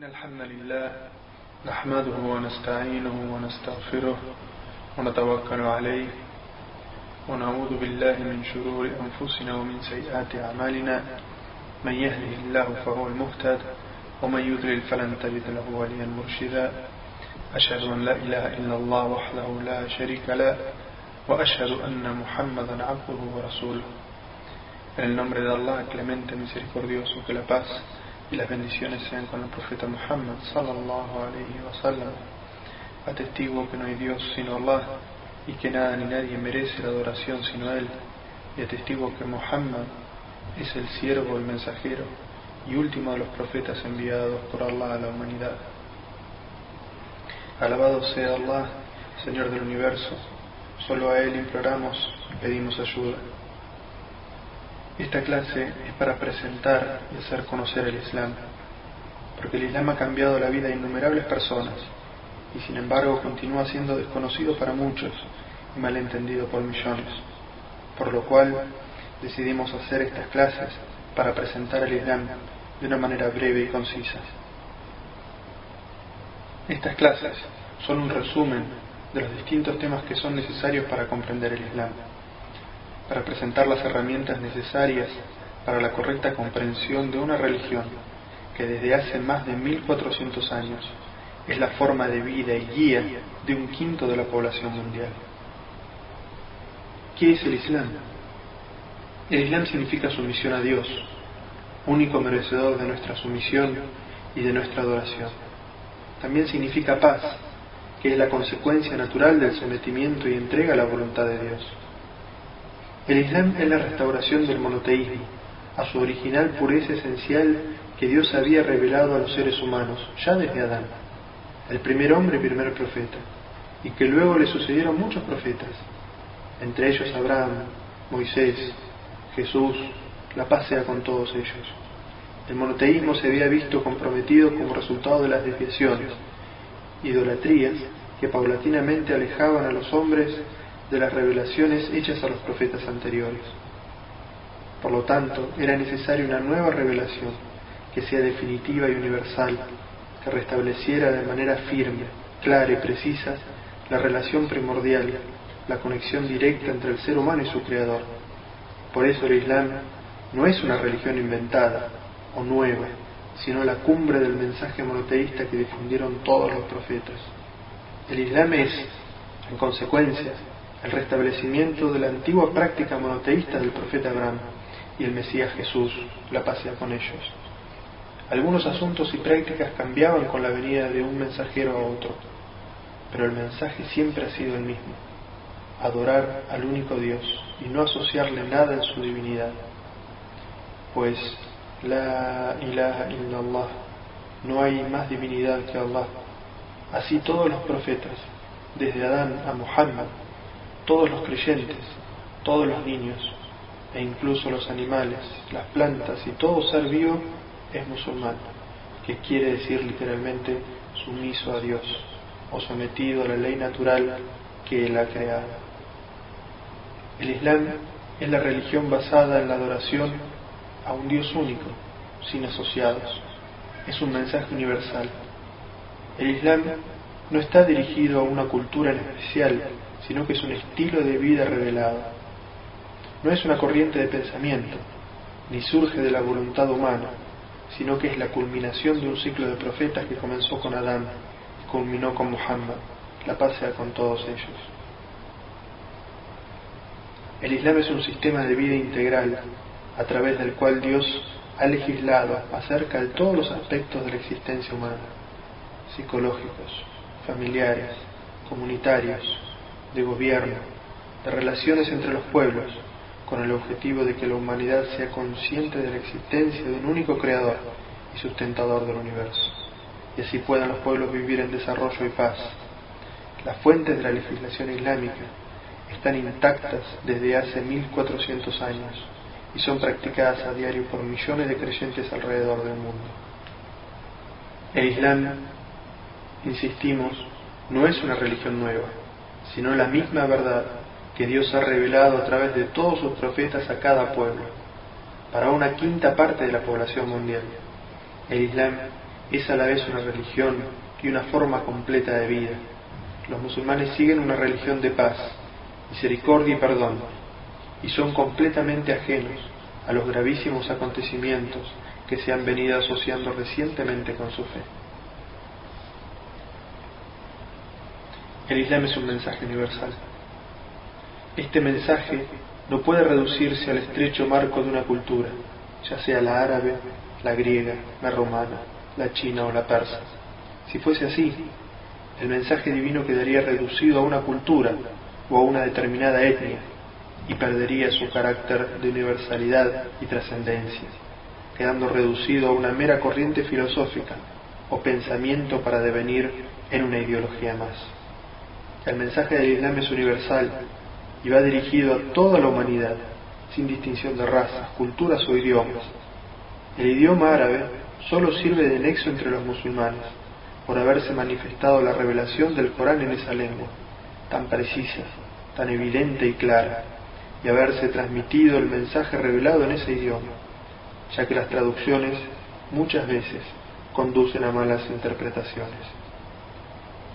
الحمد لله نحمده ونستعينه ونستغفره ونتوكل عليه ونعوذ بالله من شرور أنفسنا ومن سيئات أعمالنا من يهده الله فهو المهتد ومن يضلل فلن تجد له وليا مرشدا أشهد أن لا إله إلا الله وحده لا شريك له وأشهد أن محمدا عبده ورسوله. En el nombre de Allah, clemente, misericordioso, que la paz y las bendiciones sean con el profeta Muhammad sallallahu alayhi wa sallam. Atestigo que no hay Dios sino Allah y que nada ni nadie merece la adoración sino Él, y atestigo que Muhammad es el siervo, el mensajero y último de los profetas enviados por Allah a la humanidad. Alabado sea Allah, Señor del universo, solo a Él imploramos y pedimos ayuda. Esta clase es para presentar y hacer conocer el Islam, porque el Islam ha cambiado la vida de innumerables personas y sin embargo continúa siendo desconocido para muchos y malentendido por millones, por lo cual decidimos hacer estas clases para presentar el Islam de una manera breve y concisa. Estas clases son un resumen de los distintos temas que son necesarios para comprender el Islam, para presentar las herramientas necesarias para la correcta comprensión de una religión que desde hace más de 1400 años es la forma de vida y guía de un quinto de la población mundial. ¿Qué es el Islam? El Islam significa sumisión a Dios, único merecedor de nuestra sumisión y de nuestra adoración. También significa paz, que es la consecuencia natural del sometimiento y entrega a la voluntad de Dios. El Islam es la restauración del monoteísmo a su original pureza esencial que Dios había revelado a los seres humanos ya desde Adán, el primer hombre y primer profeta, y que luego le sucedieron muchos profetas, entre ellos Abraham, Moisés, Jesús, la paz sea con todos ellos. El monoteísmo se había visto comprometido como resultado de las desviaciones, idolatrías que paulatinamente alejaban a los hombres de las revelaciones hechas a los profetas anteriores. Por lo tanto, era necesaria una nueva revelación que sea definitiva y universal, que restableciera de manera firme, clara y precisa la relación primordial, la conexión directa entre el ser humano y su creador. Por eso el Islam no es una religión inventada o nueva, sino la cumbre del mensaje monoteísta que difundieron todos los profetas. El Islam es, en consecuencia, el restablecimiento de la antigua práctica monoteísta del profeta Abraham y el Mesías Jesús, la paz sea con ellos. Algunos asuntos y prácticas cambiaban con la venida de un mensajero a otro, pero el mensaje siempre ha sido el mismo: adorar al único Dios y no asociarle nada en su divinidad, pues la ilaha illallah, no hay más divinidad que Allah. Así todos los profetas, desde Adán a Muhammad, todos los creyentes, todos los niños, e incluso los animales, las plantas y todo ser vivo es musulmán, que quiere decir literalmente sumiso a Dios, o sometido a la ley natural que Él ha creado. El Islam es la religión basada en la adoración a un Dios único, sin asociados. Es un mensaje universal. El Islam no está dirigido a una cultura en especial, sino que es un estilo de vida revelado. No es una corriente de pensamiento, ni surge de la voluntad humana, sino que es la culminación de un ciclo de profetas que comenzó con Adán y culminó con Muhammad, la paz sea con todos ellos. El Islam es un sistema de vida integral, a través del cual Dios ha legislado acerca de todos los aspectos de la existencia humana, psicológicos, familiares, comunitarios, de gobierno, de relaciones entre los pueblos, con el objetivo de que la humanidad sea consciente de la existencia de un único creador y sustentador del universo, y así puedan los pueblos vivir en desarrollo y paz. Las fuentes de la legislación islámica están intactas desde hace 1400 años y son practicadas a diario por millones de creyentes alrededor del mundo. El Islam, insistimos, no es una religión nueva, sino la misma verdad que Dios ha revelado a través de todos sus profetas a cada pueblo, para una quinta parte de la población mundial. El Islam es a la vez una religión y una forma completa de vida. Los musulmanes siguen una religión de paz, misericordia y perdón, y son completamente ajenos a los gravísimos acontecimientos que se han venido asociando recientemente con su fe. El Islam es un mensaje universal. Este mensaje no puede reducirse al estrecho marco de una cultura, ya sea la árabe, la griega, la romana, la china o la persa. Si fuese así, el mensaje divino quedaría reducido a una cultura o a una determinada etnia y perdería su carácter de universalidad y trascendencia, quedando reducido a una mera corriente filosófica o pensamiento para devenir en una ideología más. El mensaje del Islam es universal y va dirigido a toda la humanidad, sin distinción de razas, culturas o idiomas. El idioma árabe solo sirve de nexo entre los musulmanes, por haberse manifestado la revelación del Corán en esa lengua, tan precisa, tan evidente y clara, y haberse transmitido el mensaje revelado en ese idioma, ya que las traducciones muchas veces conducen a malas interpretaciones.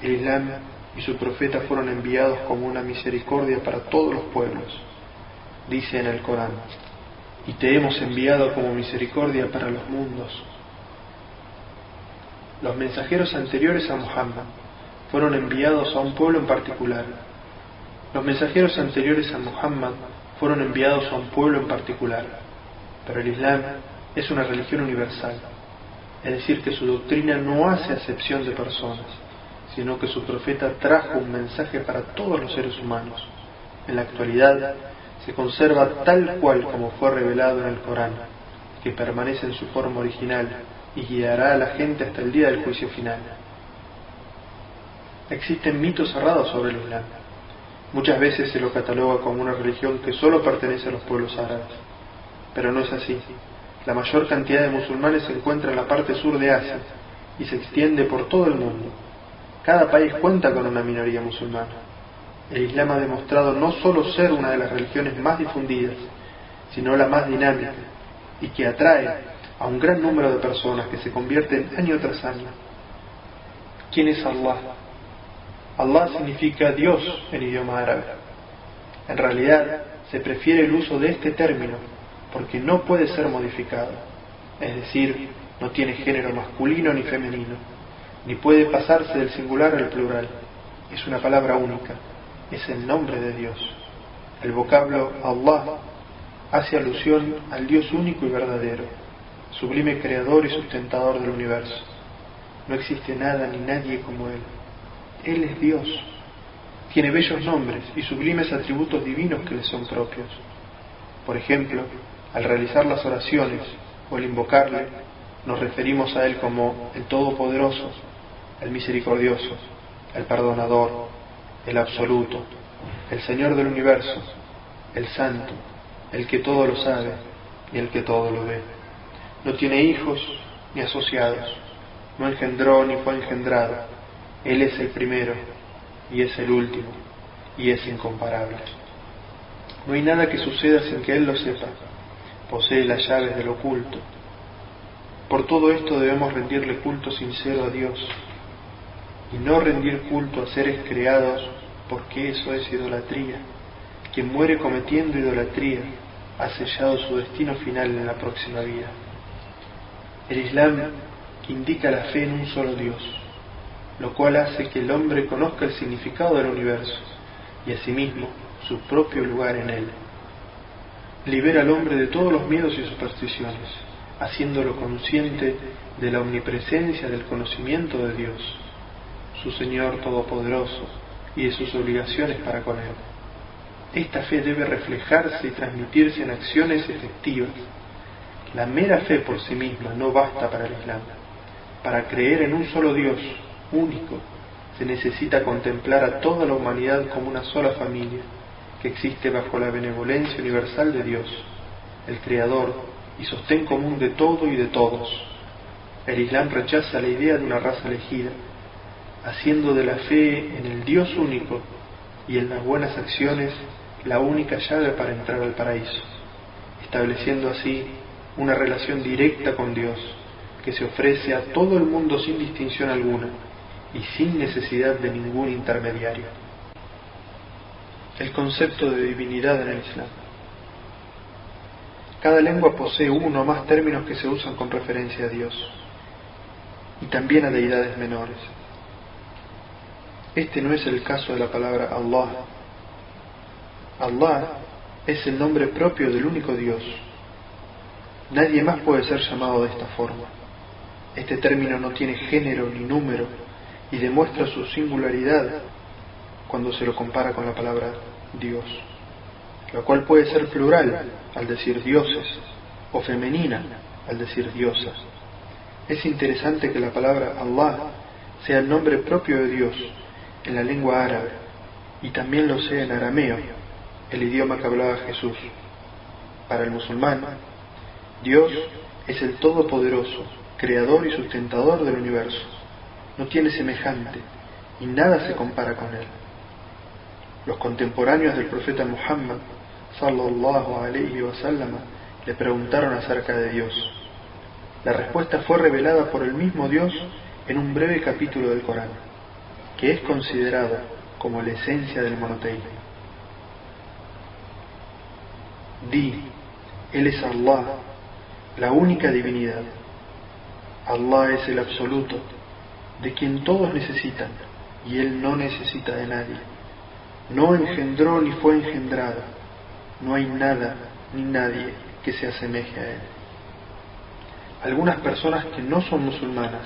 El Islam y su profeta fueron enviados como una misericordia para todos los pueblos. Dice en el Corán: y te hemos enviado como misericordia para los mundos. Los mensajeros anteriores a Muhammad fueron enviados a un pueblo en particular. Los mensajeros anteriores a Muhammad fueron enviados a un pueblo en particular, pero el Islam es una religión universal, es decir, que su doctrina no hace acepción de personas, sino que su profeta trajo un mensaje para todos los seres humanos. En la actualidad se conserva tal cual como fue revelado en el Corán, que permanece en su forma original y guiará a la gente hasta el día del juicio final. Existen mitos errados sobre el Islam. Muchas veces se lo cataloga como una religión que solo pertenece a los pueblos árabes, pero no es así. La mayor cantidad de musulmanes se encuentra en la parte sur de Asia y se extiende por todo el mundo. Cada país cuenta con una minoría musulmana. El Islam ha demostrado no solo ser una de las religiones más difundidas, sino la más dinámica, y que atrae a un gran número de personas que se convierten año tras año. ¿Quién es Allah? Allah significa Dios en idioma árabe. En realidad, se prefiere el uso de este término porque no puede ser modificado, es decir, no tiene género masculino ni femenino, ni puede pasarse del singular al plural. Es una palabra única, es el nombre de Dios. El vocablo Allah hace alusión al Dios único y verdadero, sublime creador y sustentador del universo. No existe nada ni nadie como Él. Él es Dios. Tiene bellos nombres y sublimes atributos divinos que le son propios. Por ejemplo, al realizar las oraciones o al invocarle, nos referimos a Él como el Todopoderoso, el Misericordioso, el Perdonador, el Absoluto, el Señor del Universo, el Santo, el que todo lo sabe y el que todo lo ve. No tiene hijos ni asociados, no engendró ni fue engendrado. Él es el primero y es el último y es incomparable. No hay nada que suceda sin que Él lo sepa. Posee las llaves del oculto. Por todo esto debemos rendirle culto sincero a Dios y no rendir culto a seres creados, porque eso es idolatría. Quien muere cometiendo idolatría ha sellado su destino final en la próxima vida. El Islam indica la fe en un solo Dios, lo cual hace que el hombre conozca el significado del universo y asimismo su propio lugar en él. Libera al hombre de todos los miedos y supersticiones, haciéndolo consciente de la omnipresencia del conocimiento de Dios, su Señor Todopoderoso, y de sus obligaciones para con Él. Esta fe debe reflejarse y transmitirse en acciones efectivas. La mera fe por sí misma no basta para el Islam. Para creer en un solo Dios, único, se necesita contemplar a toda la humanidad como una sola familia, que existe bajo la benevolencia universal de Dios, el Creador y sostén común de todo y de todos. El Islam rechaza la idea de una raza elegida, haciendo de la fe en el Dios único y en las buenas acciones la única llave para entrar al paraíso, estableciendo así una relación directa con Dios, que se ofrece a todo el mundo sin distinción alguna y sin necesidad de ningún intermediario. El concepto de divinidad en el Islam. Cada lengua posee uno o más términos que se usan con referencia a Dios y también a deidades menores. Este no es el caso de la palabra Allah. Allah es el nombre propio del único Dios. Nadie más puede ser llamado de esta forma. Este término no tiene género ni número y demuestra su singularidad cuando se lo compara con la palabra Dios, la cual puede ser plural al decir dioses o femenina al decir diosas. Es interesante que la palabra Allah sea el nombre propio de Dios en la lengua árabe y también lo sea en arameo, el idioma que hablaba Jesús. Para el musulmán, Dios es el Todopoderoso, creador y sustentador del universo. No tiene semejante y nada se compara con él. Los contemporáneos del profeta Muhammad sallallahu alayhi wa sallam le preguntaron acerca de Dios. La respuesta fue revelada por el mismo Dios en un breve capítulo del Corán, que es considerado como la esencia del monoteísmo. Di, Él es Allah, la única divinidad. Allah es el absoluto, de quien todos necesitan, y Él no necesita de nadie. No engendró ni fue engendrado. No hay nada ni nadie que se asemeje a Él. Algunas personas que no son musulmanas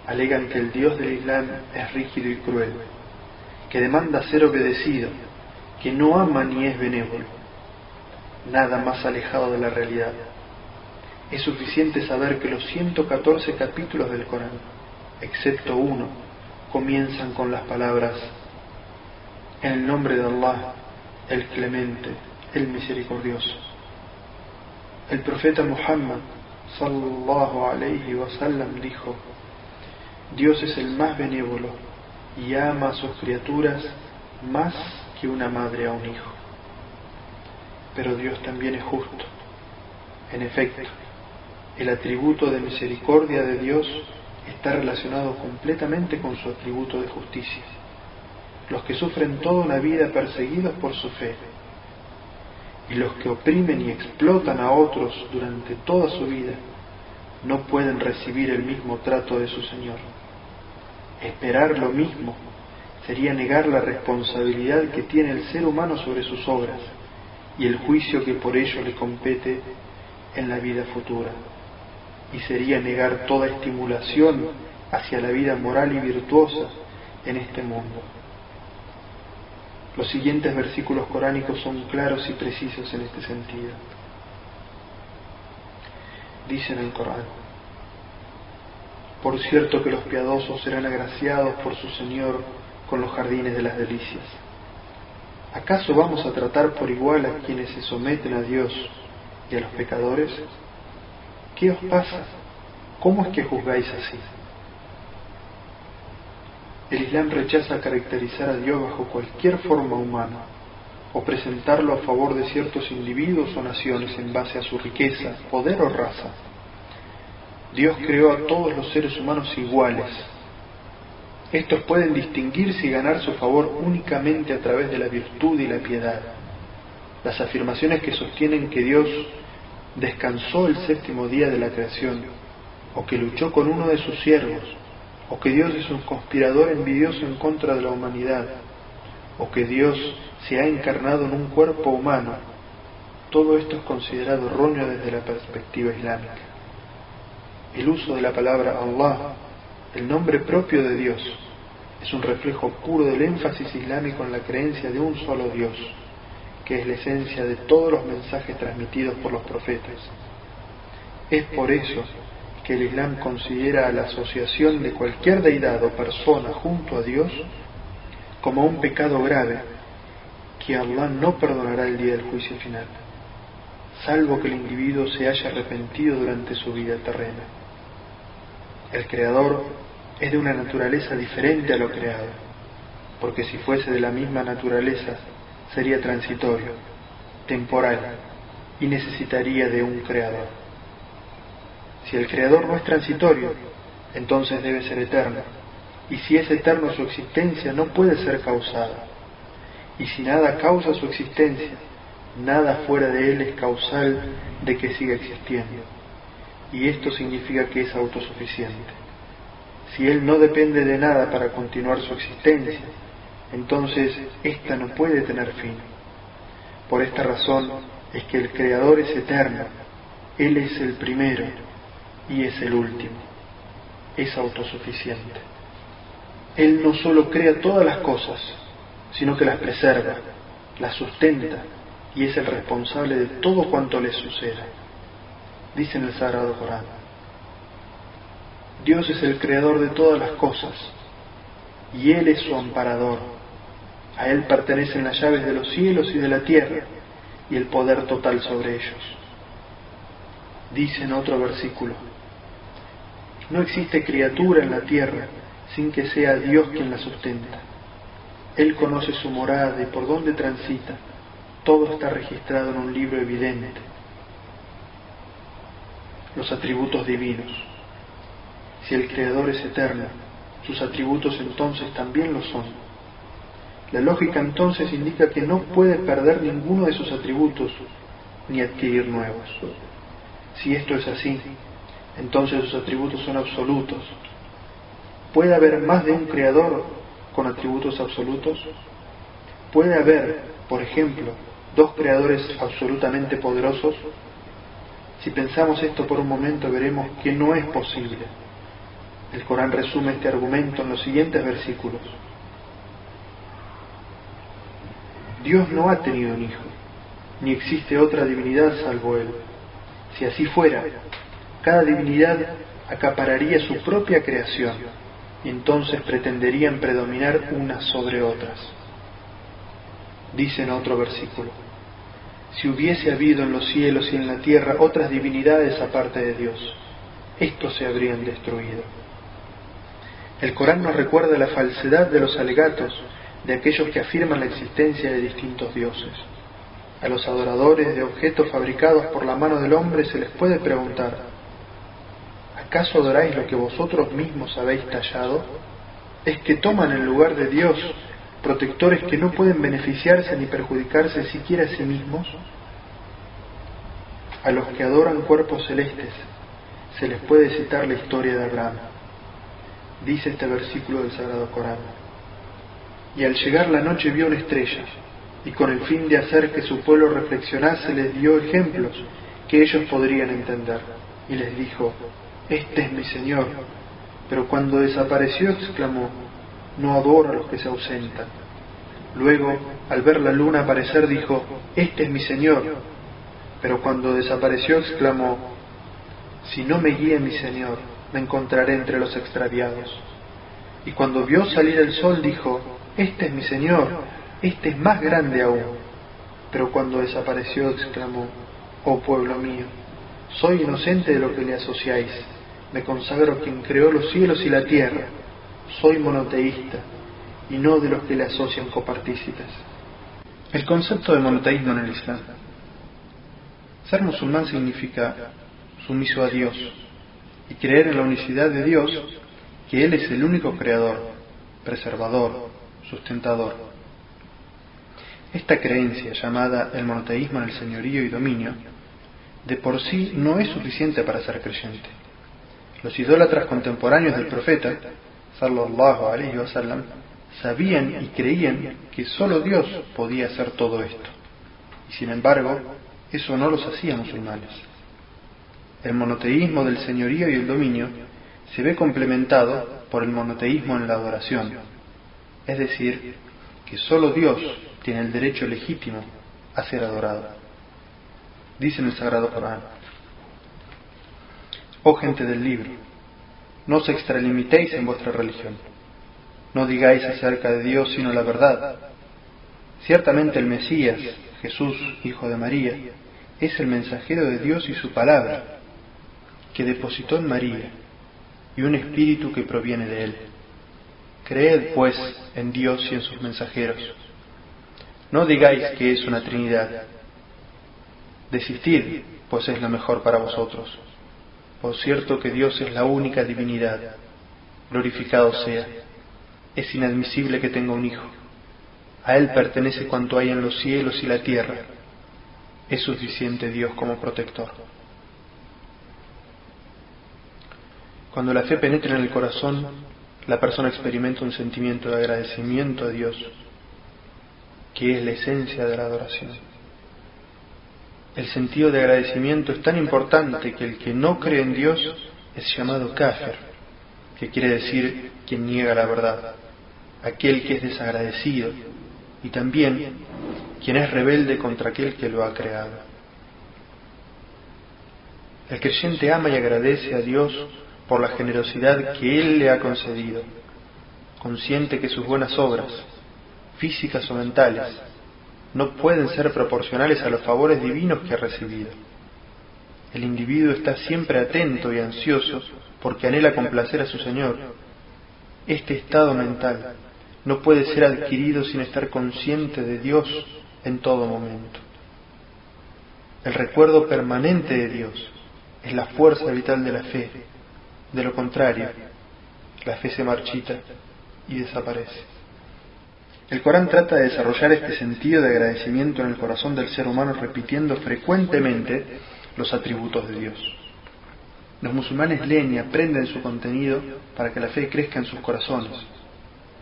alegan que el Dios del Islam es rígido y cruel, que demanda ser obedecido, que no ama ni es benévolo. Nada más alejado de la realidad. Es suficiente saber que los 114 capítulos del Corán, excepto uno, comienzan con las palabras: en el nombre de Allah, el Clemente, el Misericordioso. El profeta Muhammad sallallahu alayhi wa sallam dijo: Dios es el más benévolo y ama a sus criaturas más que una madre a un hijo. Pero Dios también es justo. En efecto, el atributo de misericordia de Dios está relacionado completamente con su atributo de justicia. Los que sufren toda una vida perseguidos por su fe y los que oprimen y explotan a otros durante toda su vida no pueden recibir el mismo trato de su Señor. Esperar lo mismo sería negar la responsabilidad que tiene el ser humano sobre sus obras y el juicio que por ello le compete en la vida futura, y sería negar toda estimulación hacia la vida moral y virtuosa en este mundo. Los siguientes versículos coránicos son claros y precisos en este sentido. Dice en el Corán: por cierto que los piadosos serán agraciados por su Señor con los jardines de las delicias. ¿Acaso vamos a tratar por igual a quienes se someten a Dios y a los pecadores? ¿Qué os pasa? ¿Cómo es que juzgáis así? El Islam rechaza caracterizar a Dios bajo cualquier forma humana o presentarlo a favor de ciertos individuos o naciones en base a su riqueza, poder o raza. Dios creó a todos los seres humanos iguales. Estos pueden distinguirse y ganar su favor únicamente a través de la virtud y la piedad. Las afirmaciones que sostienen que Dios descansó el séptimo día de la creación, o que luchó con uno de sus siervos, o que Dios es un conspirador envidioso en contra de la humanidad, o que Dios se ha encarnado en un cuerpo humano, todo esto es considerado erróneo desde la perspectiva islámica. El uso de la palabra Allah, el nombre propio de Dios, es un reflejo puro del énfasis islámico en la creencia de un solo Dios, que es la esencia de todos los mensajes transmitidos por los profetas. Es por eso que el Islam considera a la asociación de cualquier deidad o persona junto a Dios como un pecado grave que Allah no perdonará el día del juicio final, salvo que el individuo se haya arrepentido durante su vida terrena. El Creador es de una naturaleza diferente a lo creado, porque si fuese de la misma naturaleza sería transitorio, temporal y necesitaría de un Creador. Si el Creador no es transitorio, entonces debe ser eterno. Y si es eterno, su existencia no puede ser causada. Y si nada causa su existencia, nada fuera de él es causal de que siga existiendo. Y esto significa que es autosuficiente. Si él no depende de nada para continuar su existencia, entonces ésta no puede tener fin. Por esta razón es que el Creador es eterno, Él es el primero y es el último, es autosuficiente. Él no solo crea todas las cosas, sino que las preserva, las sustenta y es el responsable de todo cuanto les suceda. Dice en el Sagrado Corán: Dios es el creador de todas las cosas y Él es su amparador. A Él pertenecen las llaves de los cielos y de la tierra y el poder total sobre ellos. Dice en otro versículo: no existe criatura en la tierra sin que sea Dios quien la sustenta. Él conoce su morada y por dónde transita. Todo está registrado en un libro evidente. Los atributos divinos. Si el Creador es eterno, sus atributos entonces también lo son. La lógica entonces indica que no puede perder ninguno de sus atributos ni adquirir nuevos. Si esto es así, entonces sus atributos son absolutos. ¿Puede haber más de un creador con atributos absolutos? ¿Puede haber, por ejemplo, dos creadores absolutamente poderosos? Si pensamos esto por un momento, veremos que no es posible. El Corán resume este argumento en los siguientes versículos. Dios no ha tenido un hijo, ni existe otra divinidad salvo Él. Si así fuera, cada divinidad acapararía su propia creación y entonces pretenderían predominar unas sobre otras. Dice en otro versículo: si hubiese habido en los cielos y en la tierra otras divinidades aparte de Dios, estos se habrían destruido. El Corán nos recuerda la falsedad de los alegatos de aquellos que afirman la existencia de distintos dioses. A los adoradores de objetos fabricados por la mano del hombre se les puede preguntar: ¿acaso adoráis lo que vosotros mismos habéis tallado? ¿Es que toman en lugar de Dios protectores que no pueden beneficiarse ni perjudicarse siquiera a sí mismos? A los que adoran cuerpos celestes se les puede citar la historia de Abraham. Dice este versículo del Sagrado Corán: y al llegar la noche vio una estrella, y con el fin de hacer que su pueblo reflexionase les dio ejemplos que ellos podrían entender, y les dijo: este es mi Señor. Pero cuando desapareció exclamó: no adoro a los que se ausentan. Luego, al ver la luna aparecer, dijo: este es mi Señor. Pero cuando desapareció exclamó: si no me guía mi Señor, me encontraré entre los extraviados. Y cuando vio salir el sol dijo: este es mi Señor, este es más grande aún. Pero cuando desapareció exclamó: oh pueblo mío, soy inocente de lo que le asociáis, me consagro a quien creó los cielos y la tierra, soy monoteísta y no de los que le asocian copartícipes. El concepto de monoteísmo en el Islam. Ser musulmán significa sumiso a Dios y creer en la unicidad de Dios, que Él es el único creador, preservador, sustentador. Esta creencia, llamada el monoteísmo en el señorío y dominio, de por sí no es suficiente para ser creyente. Los idólatras contemporáneos del profeta, sallallahu alaihi wasallam, sabían y creían que solo Dios podía hacer todo esto, y sin embargo, eso no los hacía musulmanes. El monoteísmo del señorío y el dominio se ve complementado por el monoteísmo en la adoración, es decir, que solo Dios tiene el derecho legítimo a ser adorado. Dice en el Sagrado Corán: oh gente del libro, no os extralimitéis en vuestra religión, no digáis acerca de Dios sino la verdad. Ciertamente el Mesías, Jesús, hijo de María, es el mensajero de Dios y su palabra, que depositó en María, y un espíritu que proviene de él. Creed, pues, en Dios y en sus mensajeros. No digáis que es una Trinidad. Desistid, pues es lo mejor para vosotros. Por cierto que Dios es la única divinidad, glorificado sea. Es inadmisible que tenga un hijo. A Él pertenece cuanto hay en los cielos y la tierra. Es suficiente Dios como protector. Cuando la fe penetra en el corazón, la persona experimenta un sentimiento de agradecimiento a Dios, que es la esencia de la adoración. El sentido de agradecimiento es tan importante que el que no cree en Dios es llamado kafir, que quiere decir quien niega la verdad, aquel que es desagradecido, y también quien es rebelde contra aquel que lo ha creado. El creyente ama y agradece a Dios por la generosidad que Él le ha concedido, consciente que sus buenas obras, físicas o mentales, no pueden ser proporcionales a los favores divinos que ha recibido. El individuo está siempre atento y ansioso porque anhela complacer a su Señor. Este estado mental no puede ser adquirido sin estar consciente de Dios en todo momento. El recuerdo permanente de Dios es la fuerza vital de la fe. De lo contrario, la fe se marchita y desaparece. El Corán trata de desarrollar este sentido de agradecimiento en el corazón del ser humano repitiendo frecuentemente los atributos de Dios. Los musulmanes leen y aprenden su contenido para que la fe crezca en sus corazones.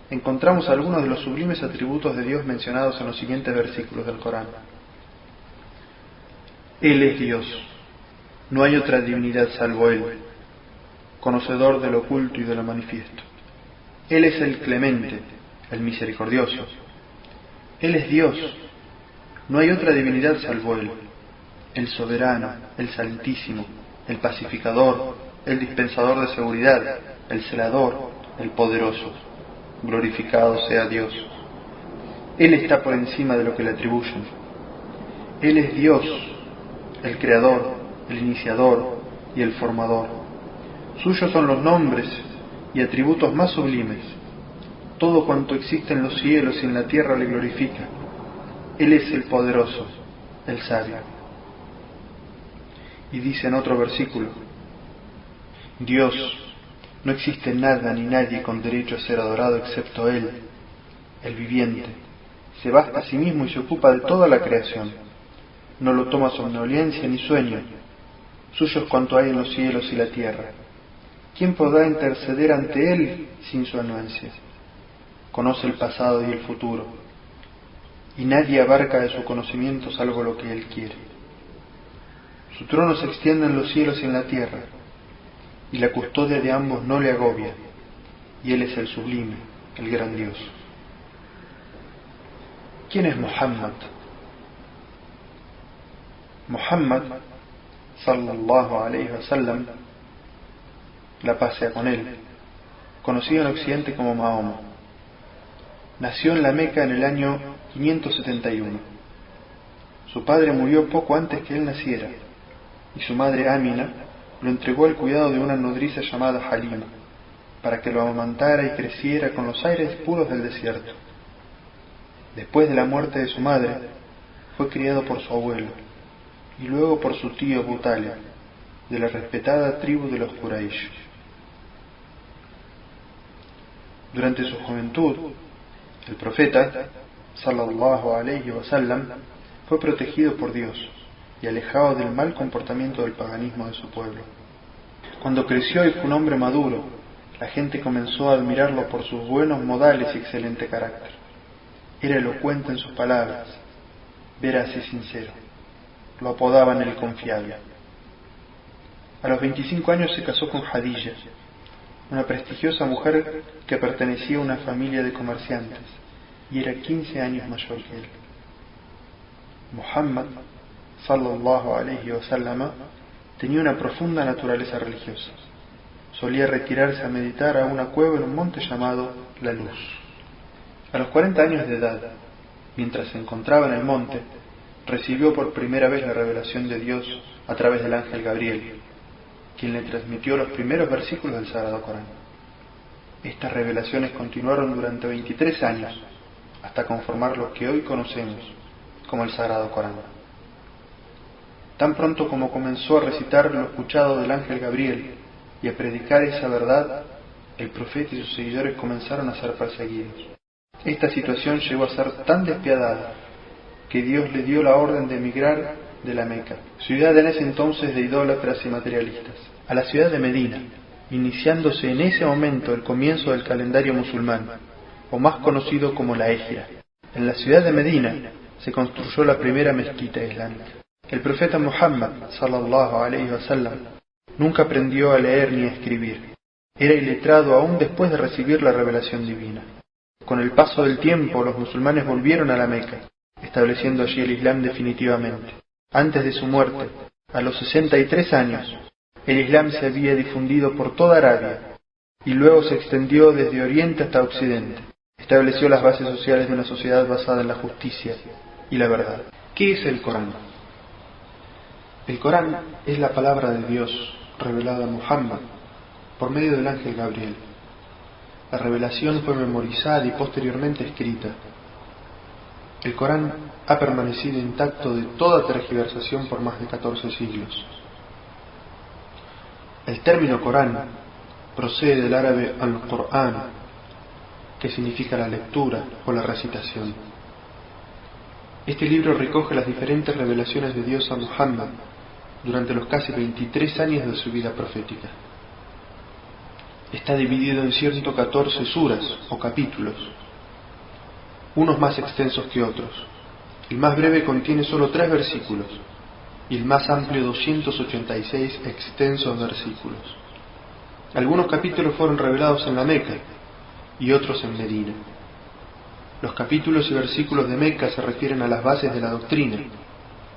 Encontramos algunos de los sublimes atributos de Dios mencionados en los siguientes versículos del Corán. Él es Dios, no hay otra divinidad salvo Él, conocedor de lo oculto y de lo manifiesto. Él es el clemente, el misericordioso. Él es Dios, no hay otra divinidad salvo Él, el soberano, el santísimo, el pacificador, el dispensador de seguridad, el celador, el poderoso. Glorificado sea Dios. Él está por encima de lo que le atribuyen. Él es Dios, el creador, el iniciador y el formador. Suyos son los nombres y atributos más sublimes. Todo cuanto existe en los cielos y en la tierra le glorifica. Él es el poderoso, el sabio. Y dice en otro versículo, Dios, no existe nada ni nadie con derecho a ser adorado excepto Él, el viviente. Se basta a sí mismo y se ocupa de toda la creación. No lo toma somnolencia ni sueño. Suyo es cuanto hay en los cielos y la tierra. ¿Quién podrá interceder ante Él sin su anuencia? Conoce el pasado y el futuro, y nadie abarca de su conocimiento salvo lo que Él quiere. Su trono se extiende en los cielos y en la tierra, y la custodia de ambos no le agobia, y Él es el sublime, el grandioso. ¿Quién es Muhammad? Muhammad, sallallahu alayhi wa sallam, la paz sea con él, conocido en Occidente como Mahoma. Nació en la Meca en el año 571. Su padre murió poco antes que él naciera, y su madre Amina lo entregó al cuidado de una nodriza llamada Halima, para que lo amamantara y creciera con los aires puros del desierto. Después de la muerte de su madre, fue criado por su abuelo, y luego por su tío Abu Talib, de la respetada tribu de los Quraysh. Durante su juventud, el profeta, sallallahu alayhi wa sallam, fue protegido por Dios y alejado del mal comportamiento del paganismo de su pueblo. Cuando creció y fue un hombre maduro, la gente comenzó a admirarlo por sus buenos modales y excelente carácter. Era elocuente en sus palabras, veraz y sincero. Lo apodaban el confiable. A los 25 años se casó con Hadilla, una prestigiosa mujer que pertenecía a una familia de comerciantes y era 15 años mayor que él. Muhammad, sallallahu alayhi wa sallam, tenía una profunda naturaleza religiosa. Solía retirarse a meditar a una cueva en un monte llamado La Luz. A los 40 años de edad, mientras se encontraba en el monte, recibió por primera vez la revelación de Dios a través del ángel Gabriel, quien le transmitió los primeros versículos del Sagrado Corán. Estas revelaciones continuaron durante 23 años, hasta conformar lo que hoy conocemos como el Sagrado Corán. Tan pronto como comenzó a recitar lo escuchado del ángel Gabriel y a predicar esa verdad, el profeta y sus seguidores comenzaron a ser perseguidos. Esta situación llegó a ser tan despiadada que Dios le dio la orden de emigrar de la Meca, ciudad en ese entonces de idólatras y materialistas, a la ciudad de Medina, iniciándose en ese momento el comienzo del calendario musulmán, o más conocido como la Égira. En la ciudad de Medina se construyó la primera mezquita islámica. El profeta Muhammad sallallahu alaihi wasallam nunca aprendió a leer ni a escribir. Era iletrado aún después de recibir la revelación divina. Con el paso del tiempo, los musulmanes volvieron a la Meca, estableciendo allí el Islam definitivamente. Antes de su muerte, a los 63 años, el Islam se había difundido por toda Arabia y luego se extendió desde Oriente hasta Occidente. Estableció las bases sociales de una sociedad basada en la justicia y la verdad. ¿Qué es el Corán? El Corán es la palabra de Dios revelada a Muhammad por medio del ángel Gabriel. La revelación fue memorizada y posteriormente escrita. El Corán ha permanecido intacto de toda tergiversación por más de 14 siglos. El término Corán procede del árabe al-Qur'an, que significa la lectura o la recitación. Este libro recoge las diferentes revelaciones de Dios a Muhammad durante los casi 23 años de su vida profética. Está dividido en 114 suras o capítulos, unos más extensos que otros. El más breve contiene solo 3 versículos y el más amplio 286 extensos versículos. Algunos capítulos fueron revelados en la Meca y otros en Medina. Los capítulos y versículos de Meca se refieren a las bases de la doctrina,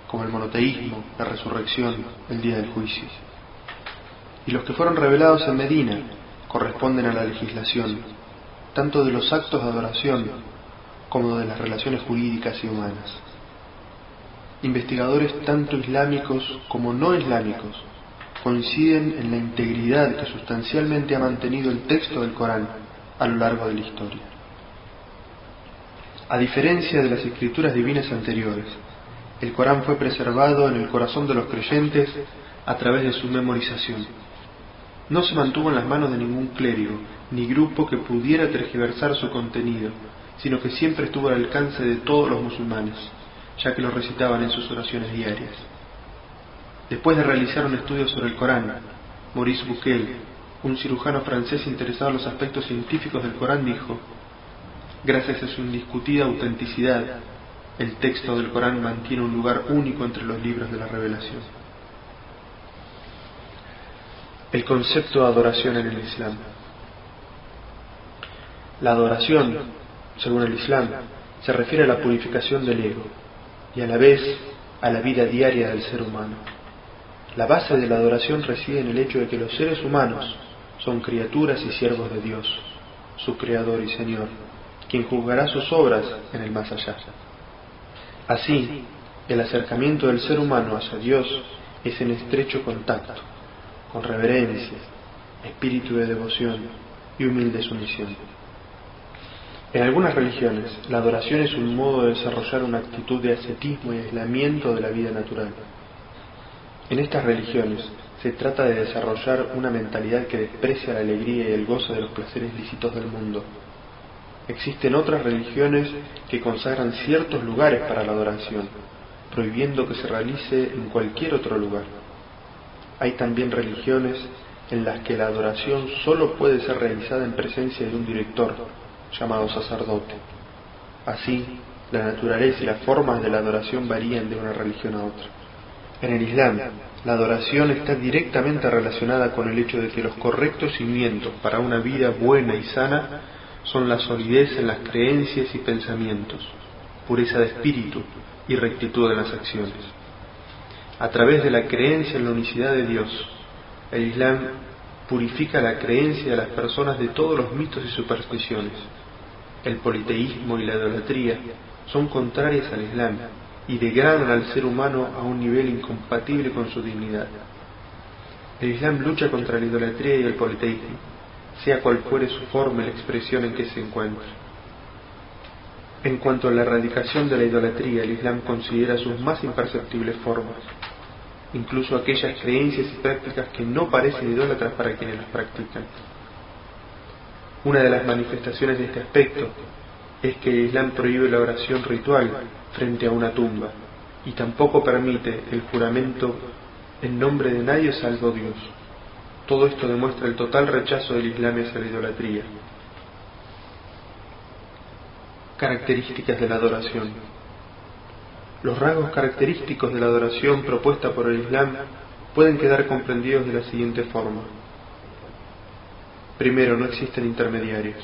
como el monoteísmo, la resurrección, el día del juicio. Y los que fueron revelados en Medina corresponden a la legislación, tanto de los actos de adoración como de las relaciones jurídicas y humanas. Investigadores tanto islámicos como no islámicos coinciden en la integridad que sustancialmente ha mantenido el texto del Corán a lo largo de la historia. A diferencia de las escrituras divinas anteriores, el Corán fue preservado en el corazón de los creyentes a través de su memorización. No se mantuvo en las manos de ningún clérigo ni grupo que pudiera tergiversar su contenido, sino que siempre estuvo al alcance de todos los musulmanes, ya que lo recitaban en sus oraciones diarias. Después de realizar un estudio sobre el Corán, Maurice Bucaille, un cirujano francés interesado en los aspectos científicos del Corán, dijo: gracias a su indiscutida autenticidad, el texto del Corán mantiene un lugar único entre los libros de la revelación. El concepto de adoración en el Islam. La adoración, según el Islam, se refiere a la purificación del ego y a la vez a la vida diaria del ser humano. La base de la adoración reside en el hecho de que los seres humanos son criaturas y siervos de Dios, su Creador y Señor, quien juzgará sus obras en el más allá. Así, el acercamiento del ser humano hacia Dios es en estrecho contacto, con reverencia, espíritu de devoción y humilde sumisión. En algunas religiones, la adoración es un modo de desarrollar una actitud de ascetismo y aislamiento de la vida natural. En estas religiones se trata de desarrollar una mentalidad que desprecia la alegría y el gozo de los placeres lícitos del mundo. Existen otras religiones que consagran ciertos lugares para la adoración, prohibiendo que se realice en cualquier otro lugar. Hay también religiones en las que la adoración solo puede ser realizada en presencia de un director, llamado sacerdote. Así, la naturaleza y las formas de la adoración varían de una religión a otra. En el Islam, la adoración está directamente relacionada con el hecho de que los correctos cimientos para una vida buena y sana son la solidez en las creencias y pensamientos, pureza de espíritu y rectitud en las acciones. A través de la creencia en la unicidad de Dios, el Islam purifica la creencia de las personas de todos los mitos y supersticiones. El politeísmo y la idolatría son contrarias al Islam y degradan al ser humano a un nivel incompatible con su dignidad. El Islam lucha contra la idolatría y el politeísmo, sea cual fuere su forma y la expresión en que se encuentre. En cuanto a la erradicación de la idolatría, el Islam considera sus más imperceptibles formas. incluso aquellas creencias y prácticas que no parecen idólatras para quienes las practican. Una de las manifestaciones de este aspecto es que el Islam prohíbe la oración ritual frente a una tumba y tampoco permite el juramento en nombre de nadie salvo Dios. Todo esto demuestra el total rechazo del Islam hacia la idolatría. Características de la adoración. Los rasgos característicos de la adoración propuesta por el Islam pueden quedar comprendidos de la siguiente forma. Primero, no existen intermediarios.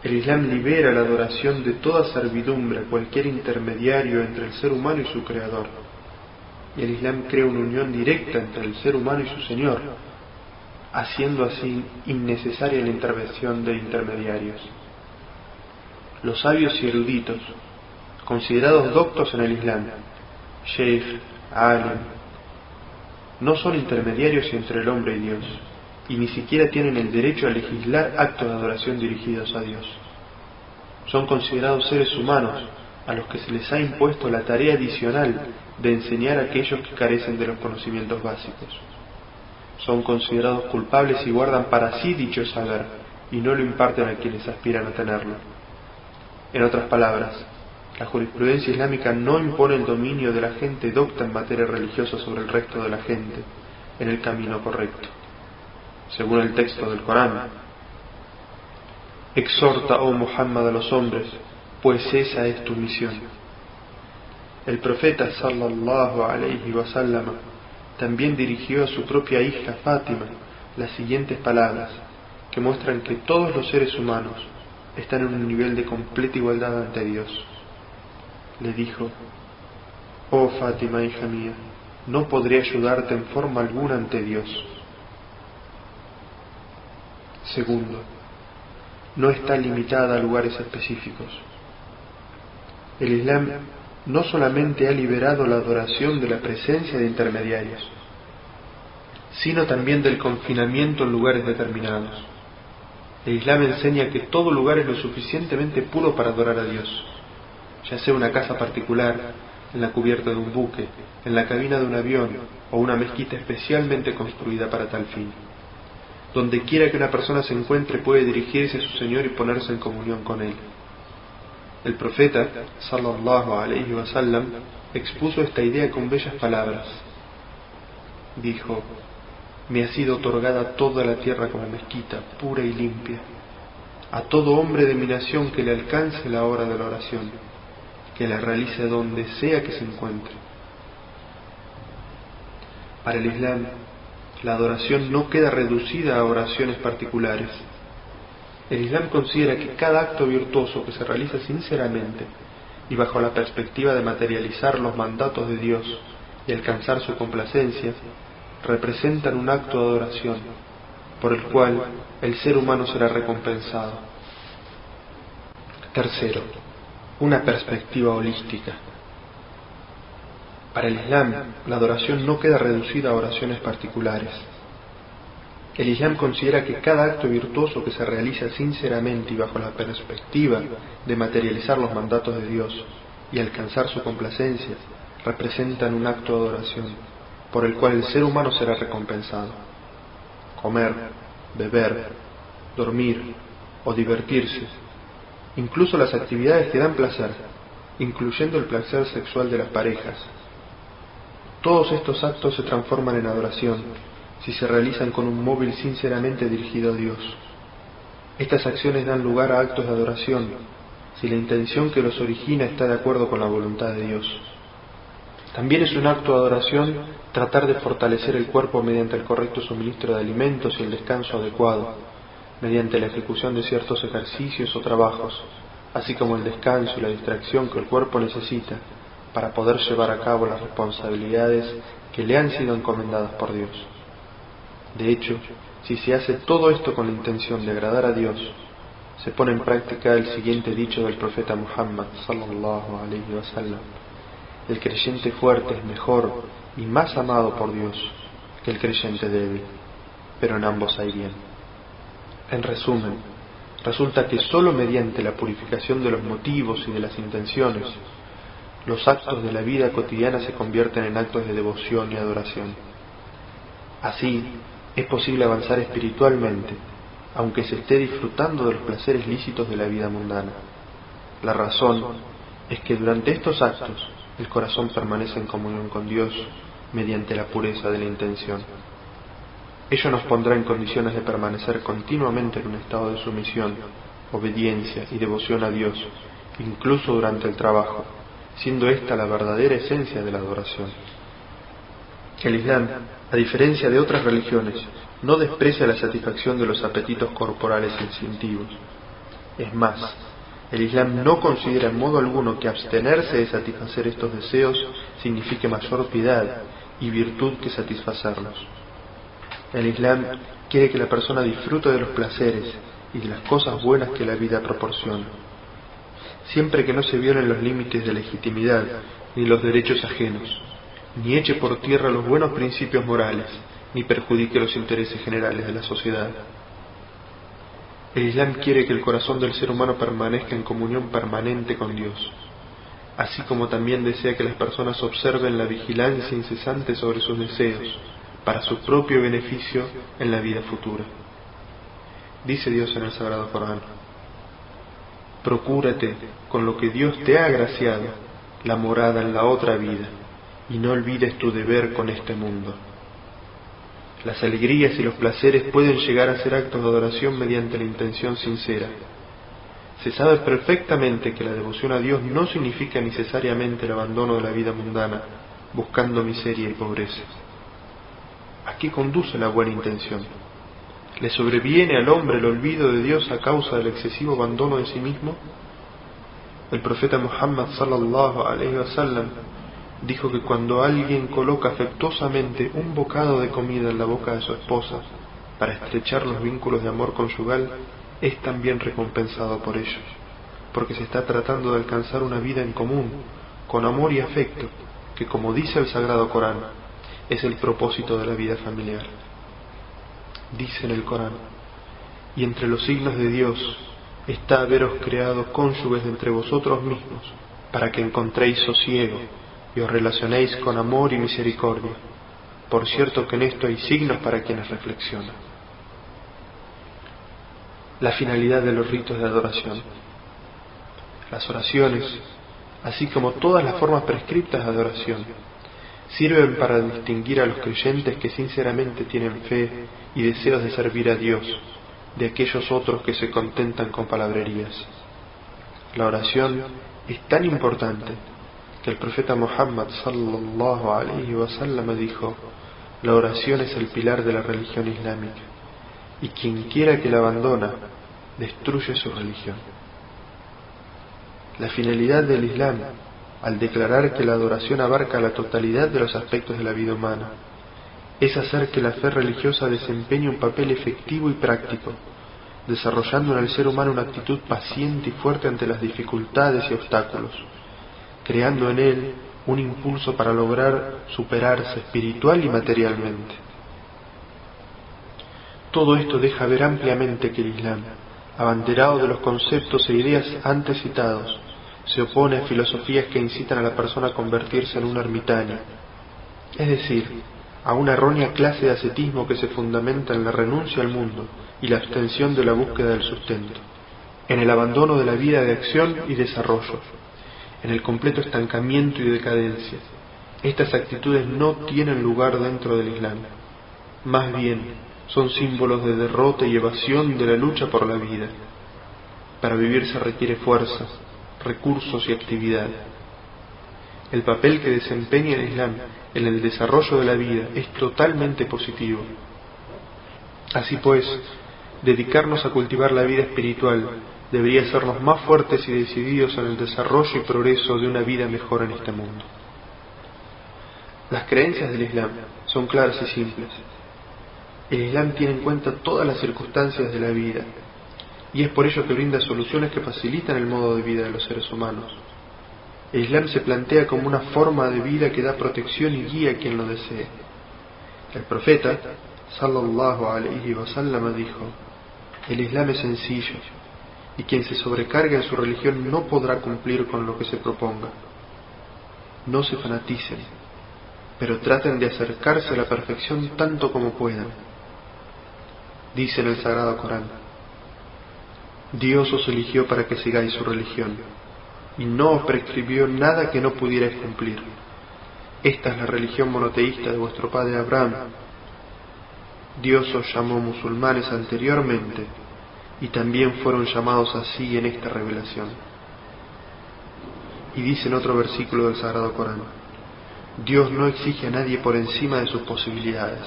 El Islam libera la adoración de toda servidumbre a cualquier intermediario entre el ser humano y su Creador. Y el Islam crea una unión directa entre el ser humano y su Señor, haciendo así innecesaria la intervención de intermediarios. Los sabios y eruditos, considerados doctos en el Islam, sheikh, alim, no son intermediarios entre el hombre y Dios, y ni siquiera tienen el derecho a legislar actos de adoración dirigidos a Dios. Son considerados seres humanos a los que se les ha impuesto la tarea adicional de enseñar a aquellos que carecen de los conocimientos básicos. Son considerados culpables y guardan para sí dicho saber y no lo imparten a quienes aspiran a tenerlo. En otras palabras, la jurisprudencia islámica no impone el dominio de la gente docta en materia religiosa sobre el resto de la gente en el camino correcto. Según el texto del Corán, exhorta, oh Muhammad, a los hombres, pues esa es tu misión. El profeta sallallahu alayhi wa sallam también dirigió a su propia hija Fátima las siguientes palabras que muestran que todos los seres humanos están en un nivel de completa igualdad ante Dios. Le dijo: oh Fátima, hija mía, no podré ayudarte en forma alguna ante Dios. Segundo, no está limitada a lugares específicos. El Islam no solamente ha liberado la adoración de la presencia de intermediarios, sino también del confinamiento en lugares determinados. El Islam enseña que todo lugar es lo suficientemente puro para adorar a Dios, ya sea una casa particular, en la cubierta de un buque, en la cabina de un avión o una mezquita especialmente construida para tal fin. Donde quiera que una persona se encuentre puede dirigirse a su Señor y ponerse en comunión con Él. El profeta, sallallahu alayhi wa sallam, expuso esta idea con bellas palabras. Dijo: me ha sido otorgada toda la tierra como mezquita, pura y limpia. A todo hombre de mi nación que le alcance la hora de la oración, que la realice donde sea que se encuentre. Para el Islam, la adoración no queda reducida a oraciones particulares. El Islam considera que cada acto virtuoso que se realiza sinceramente y bajo la perspectiva de materializar los mandatos de Dios y alcanzar su complacencia, representan un acto de adoración por el cual el ser humano será recompensado. Tercero, una perspectiva holística. Para el Islam, la adoración no queda reducida a oraciones particulares. El Islam considera que cada acto virtuoso que se realiza sinceramente y bajo la perspectiva de materializar los mandatos de Dios y alcanzar su complacencia representan un acto de adoración por el cual el ser humano será recompensado. Comer, beber, dormir o divertirse, incluso las actividades que dan placer, incluyendo el placer sexual de las parejas. Todos estos actos se transforman en adoración si se realizan con un móvil sinceramente dirigido a Dios. Estas acciones dan lugar a actos de adoración si la intención que los origina está de acuerdo con la voluntad de Dios. También es un acto de adoración tratar de fortalecer el cuerpo mediante el correcto suministro de alimentos y el descanso adecuado, mediante la ejecución de ciertos ejercicios o trabajos, así como el descanso y la distracción que el cuerpo necesita para poder llevar a cabo las responsabilidades que le han sido encomendadas por Dios. De hecho, si se hace todo esto con la intención de agradar a Dios, se pone en práctica el siguiente dicho del profeta Muhammad sallallahu alayhi wa sallam: el creyente fuerte es mejor y más amado por Dios que el creyente débil, pero en ambos hay bien. En resumen, resulta que solo mediante la purificación de los motivos y de las intenciones, los actos de la vida cotidiana se convierten en actos de devoción y adoración. Así, es posible avanzar espiritualmente, aunque se esté disfrutando de los placeres lícitos de la vida mundana. La razón es que durante estos actos el corazón permanece en comunión con Dios mediante la pureza de la intención. Ello nos pondrá en condiciones de permanecer continuamente en un estado de sumisión, obediencia y devoción a Dios, incluso durante el trabajo, siendo esta la verdadera esencia de la adoración. El Islam, a diferencia de otras religiones, no desprecia la satisfacción de los apetitos corporales instintivos. Es más, el Islam no considera en modo alguno que abstenerse de satisfacer estos deseos signifique mayor piedad y virtud que satisfacerlos. El Islam quiere que la persona disfrute de los placeres y de las cosas buenas que la vida proporciona, siempre que no se violen los límites de legitimidad ni los derechos ajenos, ni eche por tierra los buenos principios morales, ni perjudique los intereses generales de la sociedad. El Islam quiere que el corazón del ser humano permanezca en comunión permanente con Dios, así como también desea que las personas observen la vigilancia incesante sobre sus deseos, para su propio beneficio en la vida futura. Dice Dios en el Sagrado Corán: procúrate con lo que Dios te ha agraciado la morada en la otra vida, y no olvides tu deber con este mundo. Las alegrías y los placeres pueden llegar a ser actos de adoración mediante la intención sincera. Se sabe perfectamente que la devoción a Dios no significa necesariamente el abandono de la vida mundana, buscando miseria y pobreza. ¿A qué conduce la buena intención? ¿Le sobreviene al hombre el olvido de Dios a causa del excesivo abandono de sí mismo? El profeta Muhammad sallallahu alaihi wasallam dijo que cuando alguien coloca afectuosamente un bocado de comida en la boca de su esposa para estrechar los vínculos de amor conyugal, es también recompensado por ello, porque se está tratando de alcanzar una vida en común, con amor y afecto, que, como dice el Sagrado Corán, es el propósito de la vida familiar. Dice en el Corán: y entre los signos de Dios está haberos creado cónyuges entre vosotros mismos, para que encontréis sosiego y os relacionéis con amor y misericordia. Por cierto que en esto hay signos para quienes reflexionan. La finalidad de los ritos de adoración. Las oraciones, así como todas las formas prescriptas de adoración, sirven para distinguir a los creyentes que sinceramente tienen fe y deseos de servir a Dios, de aquellos otros que se contentan con palabrerías. La oración es tan importante que el profeta Muhammad sallallahu alaihi wasallam dijo: la oración es el pilar de la religión islámica, y quien quiera que la abandona, destruye su religión. La finalidad del Islam, al declarar que la adoración abarca la totalidad de los aspectos de la vida humana, es hacer que la fe religiosa desempeñe un papel efectivo y práctico, desarrollando en el ser humano una actitud paciente y fuerte ante las dificultades y obstáculos, creando en él un impulso para lograr superarse espiritual y materialmente. Todo esto deja ver ampliamente que el Islam, abanderado de los conceptos e ideas antes citados, se opone a filosofías que incitan a la persona a convertirse en un ermitaño, es decir, a una errónea clase de ascetismo que se fundamenta en la renuncia al mundo y la abstención de la búsqueda del sustento, en el abandono de la vida de acción y desarrollo, en el completo estancamiento y decadencia. Estas actitudes no tienen lugar dentro del Islam, más bien son símbolos de derrota y evasión de la lucha por la vida. Para vivir se requiere fuerza, recursos y actividad. El papel que desempeña el Islam en el desarrollo de la vida es totalmente positivo. Así pues, dedicarnos a cultivar la vida espiritual debería hacernos más fuertes y decididos en el desarrollo y progreso de una vida mejor en este mundo. Las creencias del Islam son claras y simples. El Islam tiene en cuenta todas las circunstancias de la vida, y es por ello que brinda soluciones que facilitan el modo de vida de los seres humanos. El Islam se plantea como una forma de vida que da protección y guía a quien lo desee. El profeta, sallallahu alaihi wasallam, dijo: el Islam es sencillo, y quien se sobrecarga en su religión no podrá cumplir con lo que se proponga. no se fanaticen, pero traten de acercarse a la perfección tanto como puedan. Dice en el Sagrado Corán: Dios os eligió para que sigáis su religión, y no os prescribió nada que no pudierais cumplir. Esta es la religión monoteísta de vuestro padre Abraham. Dios os llamó musulmanes anteriormente, y también fueron llamados así en esta revelación. Y dice en otro versículo del Sagrado Corán: Dios no exige a nadie por encima de sus posibilidades.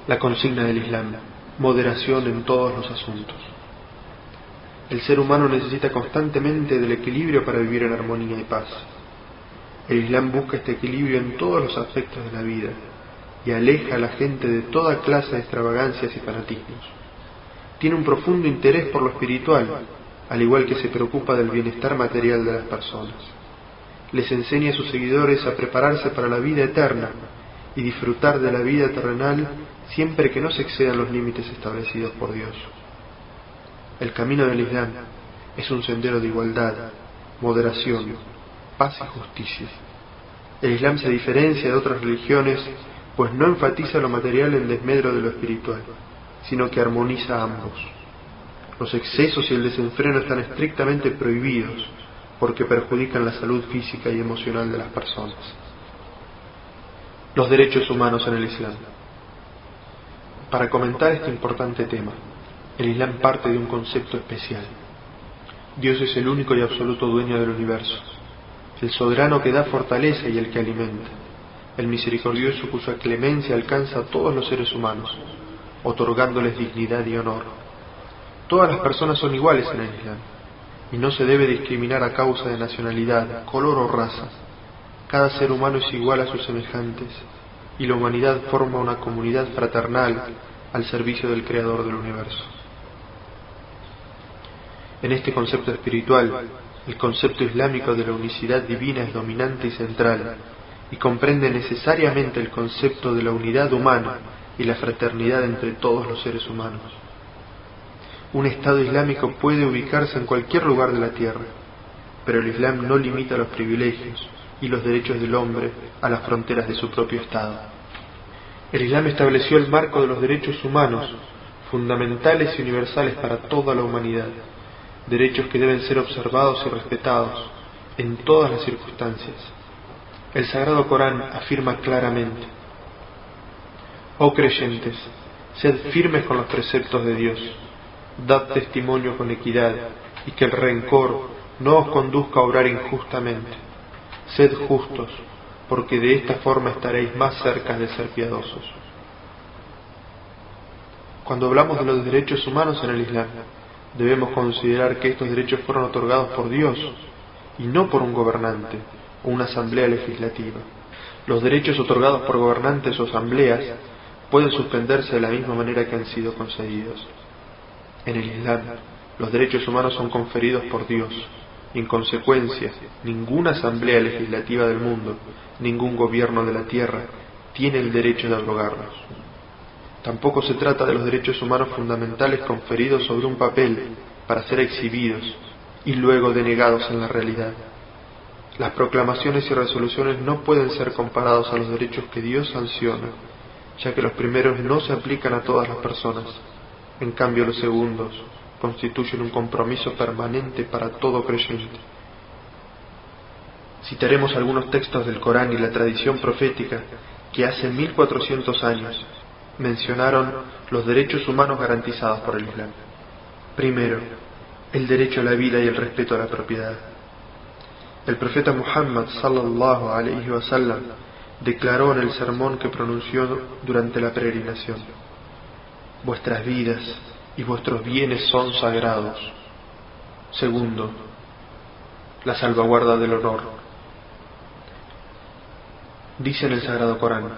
La consigna del Islam: moderación en todos los asuntos. El ser humano necesita constantemente del equilibrio para vivir en armonía y paz. El Islam busca este equilibrio en todos los aspectos de la vida y aleja a la gente de toda clase de extravagancias y fanatismos. Tiene un profundo interés por lo espiritual, al igual que se preocupa del bienestar material de las personas. Les enseña a sus seguidores a prepararse para la vida eterna y disfrutar de la vida terrenal siempre que no se excedan los límites establecidos por Dios. El camino del Islam es un sendero de igualdad, moderación, paz y justicia. El Islam se diferencia de otras religiones, pues no enfatiza lo material en desmedro de lo espiritual, sino que armoniza ambos. Los excesos y el desenfreno están estrictamente prohibidos, porque perjudican la salud física y emocional de las personas. Los derechos humanos en el Islam. Para comentar este importante tema, el Islam parte de un concepto especial. Dios es el único y absoluto dueño del universo, el soberano que da fortaleza y el que alimenta, el misericordioso cuya clemencia alcanza a todos los seres humanos, otorgándoles dignidad y honor. Todas las personas son iguales en el Islam, y no se debe discriminar a causa de nacionalidad, color o raza. Cada ser humano es igual a sus semejantes, y la humanidad forma una comunidad fraternal al servicio del Creador del universo. En este concepto espiritual, el concepto islámico de la unicidad divina es dominante y central, y comprende necesariamente el concepto de la unidad humana y la fraternidad entre todos los seres humanos. Un Estado islámico puede ubicarse en cualquier lugar de la tierra, pero el Islam no limita los privilegios y los derechos del hombre a las fronteras de su propio Estado. El Islam estableció el marco de los derechos humanos, fundamentales y universales para toda la humanidad, derechos que deben ser observados y respetados en todas las circunstancias. El Sagrado Corán afirma claramente: Oh creyentes, sed firmes con los preceptos de Dios, dad testimonio con equidad, y que el rencor no os conduzca a obrar injustamente. Sed justos, porque de esta forma estaréis más cerca de ser piadosos. Cuando hablamos de los derechos humanos en el Islam, debemos considerar que estos derechos fueron otorgados por Dios, y no por un gobernante o una asamblea legislativa. Los derechos otorgados por gobernantes o asambleas pueden suspenderse de la misma manera que han sido concedidos. En el Islam, los derechos humanos son conferidos por Dios, y en consecuencia, ninguna asamblea legislativa del mundo, ningún gobierno de la tierra, tiene el derecho de abrogarlos. Tampoco se trata de los derechos humanos fundamentales conferidos sobre un papel para ser exhibidos y luego denegados en la realidad. Las proclamaciones y resoluciones no pueden ser comparados a los derechos que Dios sanciona, ya que los primeros no se aplican a todas las personas. En cambio, los segundos constituyen un compromiso permanente para todo creyente. Citaremos algunos textos del Corán y la tradición profética que hace 1400 años mencionaron los derechos humanos garantizados por el Islam. Primero, el derecho a la vida y el respeto a la propiedad. El profeta Muhammad sallallahu alaihi wasallam declaró en el sermón que pronunció durante la peregrinación: vuestras vidas y vuestros bienes son sagrados. Segundo, la salvaguarda del honor. Dice en el Sagrado Corán: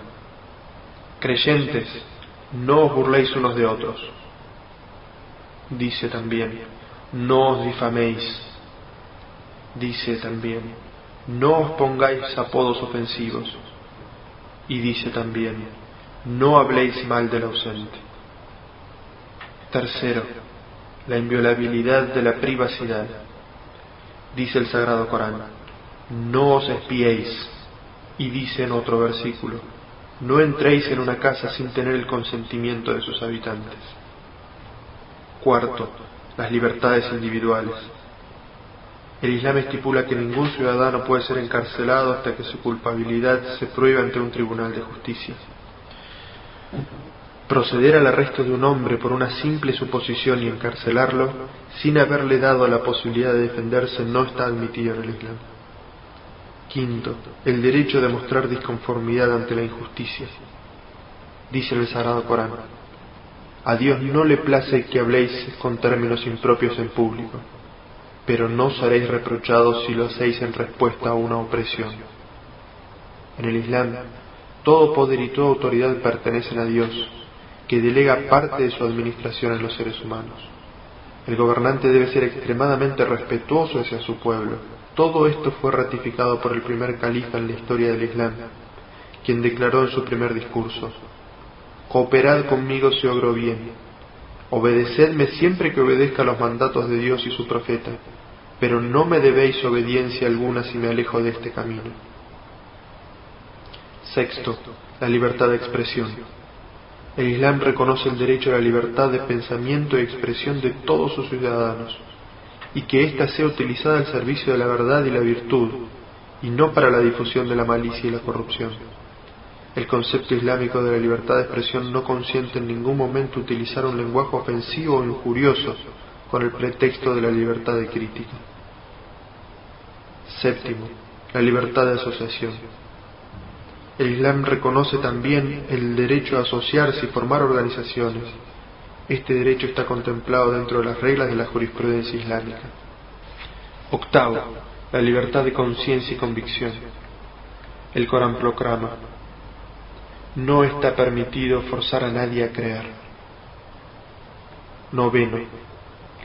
creyentes, no os burléis unos de otros. Dice también: no os difaméis. Dice también: no os pongáis apodos ofensivos. Y dice también: no habléis mal del ausente. Tercero, la inviolabilidad de la privacidad. Dice el Sagrado Corán: no os espiéis. Y dice en otro versículo: no entréis en una casa sin tener el consentimiento de sus habitantes. Cuarto, las libertades individuales. El Islam estipula que ningún ciudadano puede ser encarcelado hasta que su culpabilidad se pruebe ante un tribunal de justicia. Proceder al arresto de un hombre por una simple suposición y encarcelarlo sin haberle dado la posibilidad de defenderse no está admitido en el Islam. Quinto, el derecho de mostrar disconformidad ante la injusticia. Dice en el Sagrado Corán: a Dios no le place que habléis con términos impropios en público, pero no seréis reprochados si lo hacéis en respuesta a una opresión. En el Islam, todo poder y toda autoridad pertenecen a Dios, que delega parte de su administración en los seres humanos. El gobernante debe ser extremadamente respetuoso hacia su pueblo. Todo esto fue ratificado por el primer califa en la historia del Islam, quien declaró en su primer discurso: cooperad conmigo si obro bien, obedecedme siempre que obedezca los mandatos de Dios y su profeta, pero no me debéis obediencia alguna si me alejo de este camino. Sexto, la libertad de expresión. El Islam reconoce el derecho a la libertad de pensamiento y expresión de todos sus ciudadanos, y que ésta sea utilizada al servicio de la verdad y la virtud, y no para la difusión de la malicia y la corrupción. El concepto islámico de la libertad de expresión no consiente en ningún momento utilizar un lenguaje ofensivo o injurioso con el pretexto de la libertad de crítica. Séptimo, la libertad de asociación. El Islam reconoce también el derecho a asociarse y formar organizaciones. Este derecho está contemplado dentro de las reglas de la jurisprudencia islámica. Octavo, la libertad de conciencia y convicción. El Corán proclama: no está permitido forzar a nadie a creer. Noveno,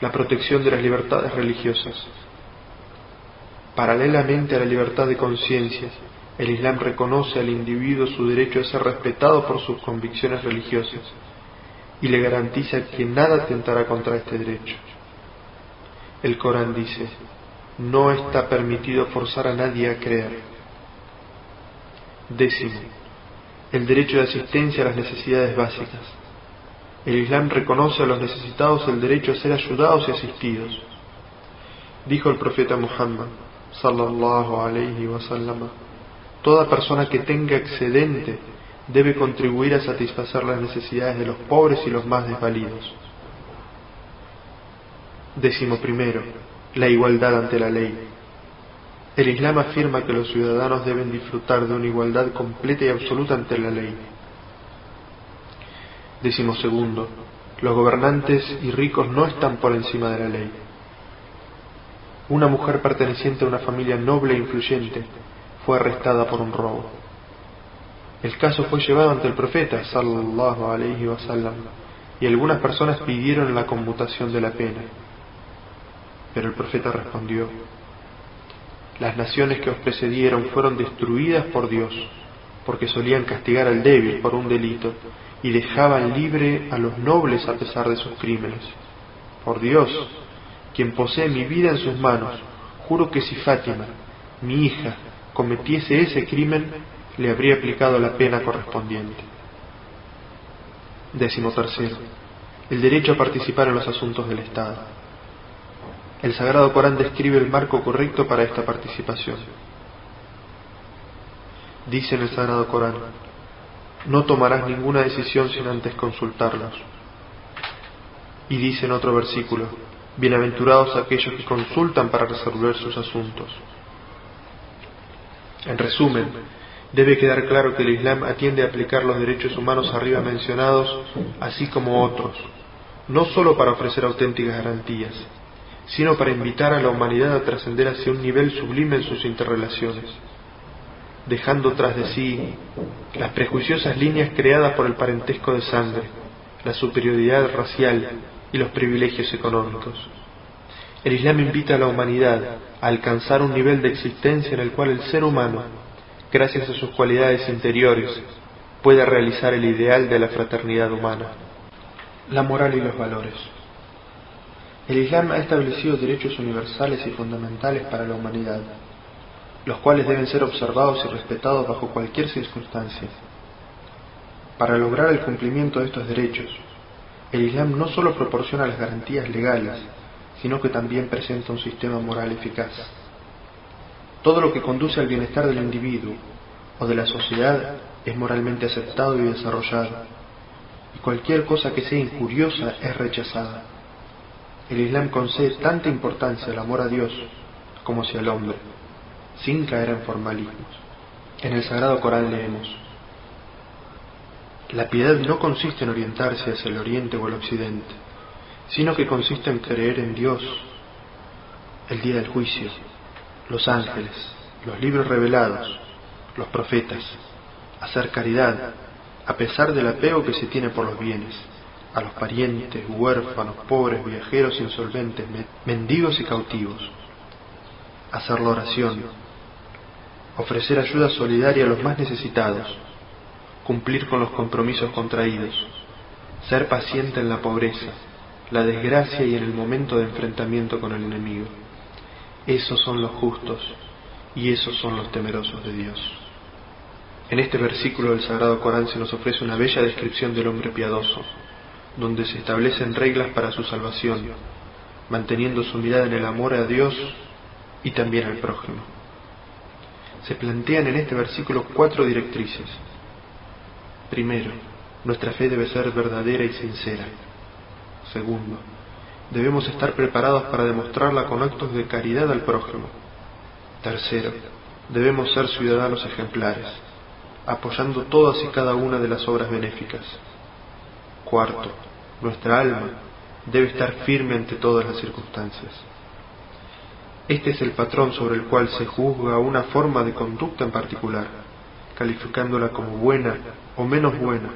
la protección de las libertades religiosas. Paralelamente a la libertad de conciencia, el Islam reconoce al individuo su derecho a ser respetado por sus convicciones religiosas y le garantiza que nada atentará contra este derecho. El Corán dice: no está permitido forzar a nadie a creer. Décimo, el derecho de asistencia a las necesidades básicas. El Islam reconoce a los necesitados el derecho a ser ayudados y asistidos. Dijo el profeta Muhammad, sallallahu alayhi wa sallam: toda persona que tenga excedente debe contribuir a satisfacer las necesidades de los pobres y los más desvalidos. Décimo primero, la igualdad ante la ley. El Islam afirma que los ciudadanos deben disfrutar de una igualdad completa y absoluta ante la ley. Décimo segundo, los gobernantes y ricos no están por encima de la ley. Una mujer perteneciente a una familia noble e influyente fue arrestada por un robo. El caso fue llevado ante el profeta sallallahu alayhi wa sallam y algunas personas pidieron la conmutación de la pena. Pero el profeta respondió: las naciones que os precedieron fueron destruidas por Dios, porque solían castigar al débil por un delito y dejaban libre a los nobles a pesar de sus crímenes. Por Dios, quien posee mi vida en sus manos, juro que si Fátima, mi hija, cometiese ese crimen, le habría aplicado la pena correspondiente. Décimo tercero, el derecho a participar en los asuntos del Estado. El Sagrado Corán describe el marco correcto para esta participación. Dice en el Sagrado Corán: no tomarás ninguna decisión sin antes consultarlos. Y dice en otro versículo: bienaventurados aquellos que consultan para resolver sus asuntos. En resumen, debe quedar claro que el Islam atiende a aplicar los derechos humanos arriba mencionados, así como otros, no sólo para ofrecer auténticas garantías, sino para invitar a la humanidad a trascender hacia un nivel sublime en sus interrelaciones, dejando tras de sí las prejuiciosas líneas creadas por el parentesco de sangre, la superioridad racial y los privilegios económicos. El Islam invita a la humanidad a alcanzar un nivel de existencia en el cual el ser humano, gracias a sus cualidades interiores, pueda realizar el ideal de la fraternidad humana. La moral y los valores. El Islam ha establecido derechos universales y fundamentales para la humanidad. los cuales deben ser observados y respetados bajo cualquier circunstancia. Para lograr el cumplimiento de estos derechos, el Islam no solo proporciona las garantías legales, sino que también presenta un sistema moral eficaz. Todo lo que conduce al bienestar del individuo o de la sociedad es moralmente aceptado y desarrollado, y cualquier cosa que sea injuriosa es rechazada. El Islam concede tanta importancia al amor a Dios como hacia el hombre, sin caer en formalismos. En el Sagrado Corán leemos: la piedad no consiste en orientarse hacia el oriente o el occidente, sino que consiste en creer en Dios, el día del juicio, los ángeles, los libros revelados, los profetas, hacer caridad, a pesar del apego que se tiene por los bienes, a los parientes, huérfanos, pobres, viajeros, insolventes, mendigos y cautivos, hacer la oración, ofrecer ayuda solidaria a los más necesitados, cumplir con los compromisos contraídos, ser paciente en la pobreza, la desgracia y en el momento de enfrentamiento con el enemigo. Esos son los justos y esos son los temerosos de Dios. En este versículo del Sagrado Corán se nos ofrece una bella descripción del hombre piadoso, donde se establecen reglas para su salvación, manteniendo su mirada en el amor a Dios y también al prójimo. Se plantean en este versículo 4 directrices. Primero, nuestra fe debe ser verdadera y sincera. Segundo, debemos estar preparados para demostrarla con actos de caridad al prójimo. Tercero, debemos ser ciudadanos ejemplares, apoyando todas y cada una de las obras benéficas. Cuarto, nuestra alma debe estar firme ante todas las circunstancias. Este es el patrón sobre el cual se juzga una forma de conducta en particular, calificándola como buena o menos buena,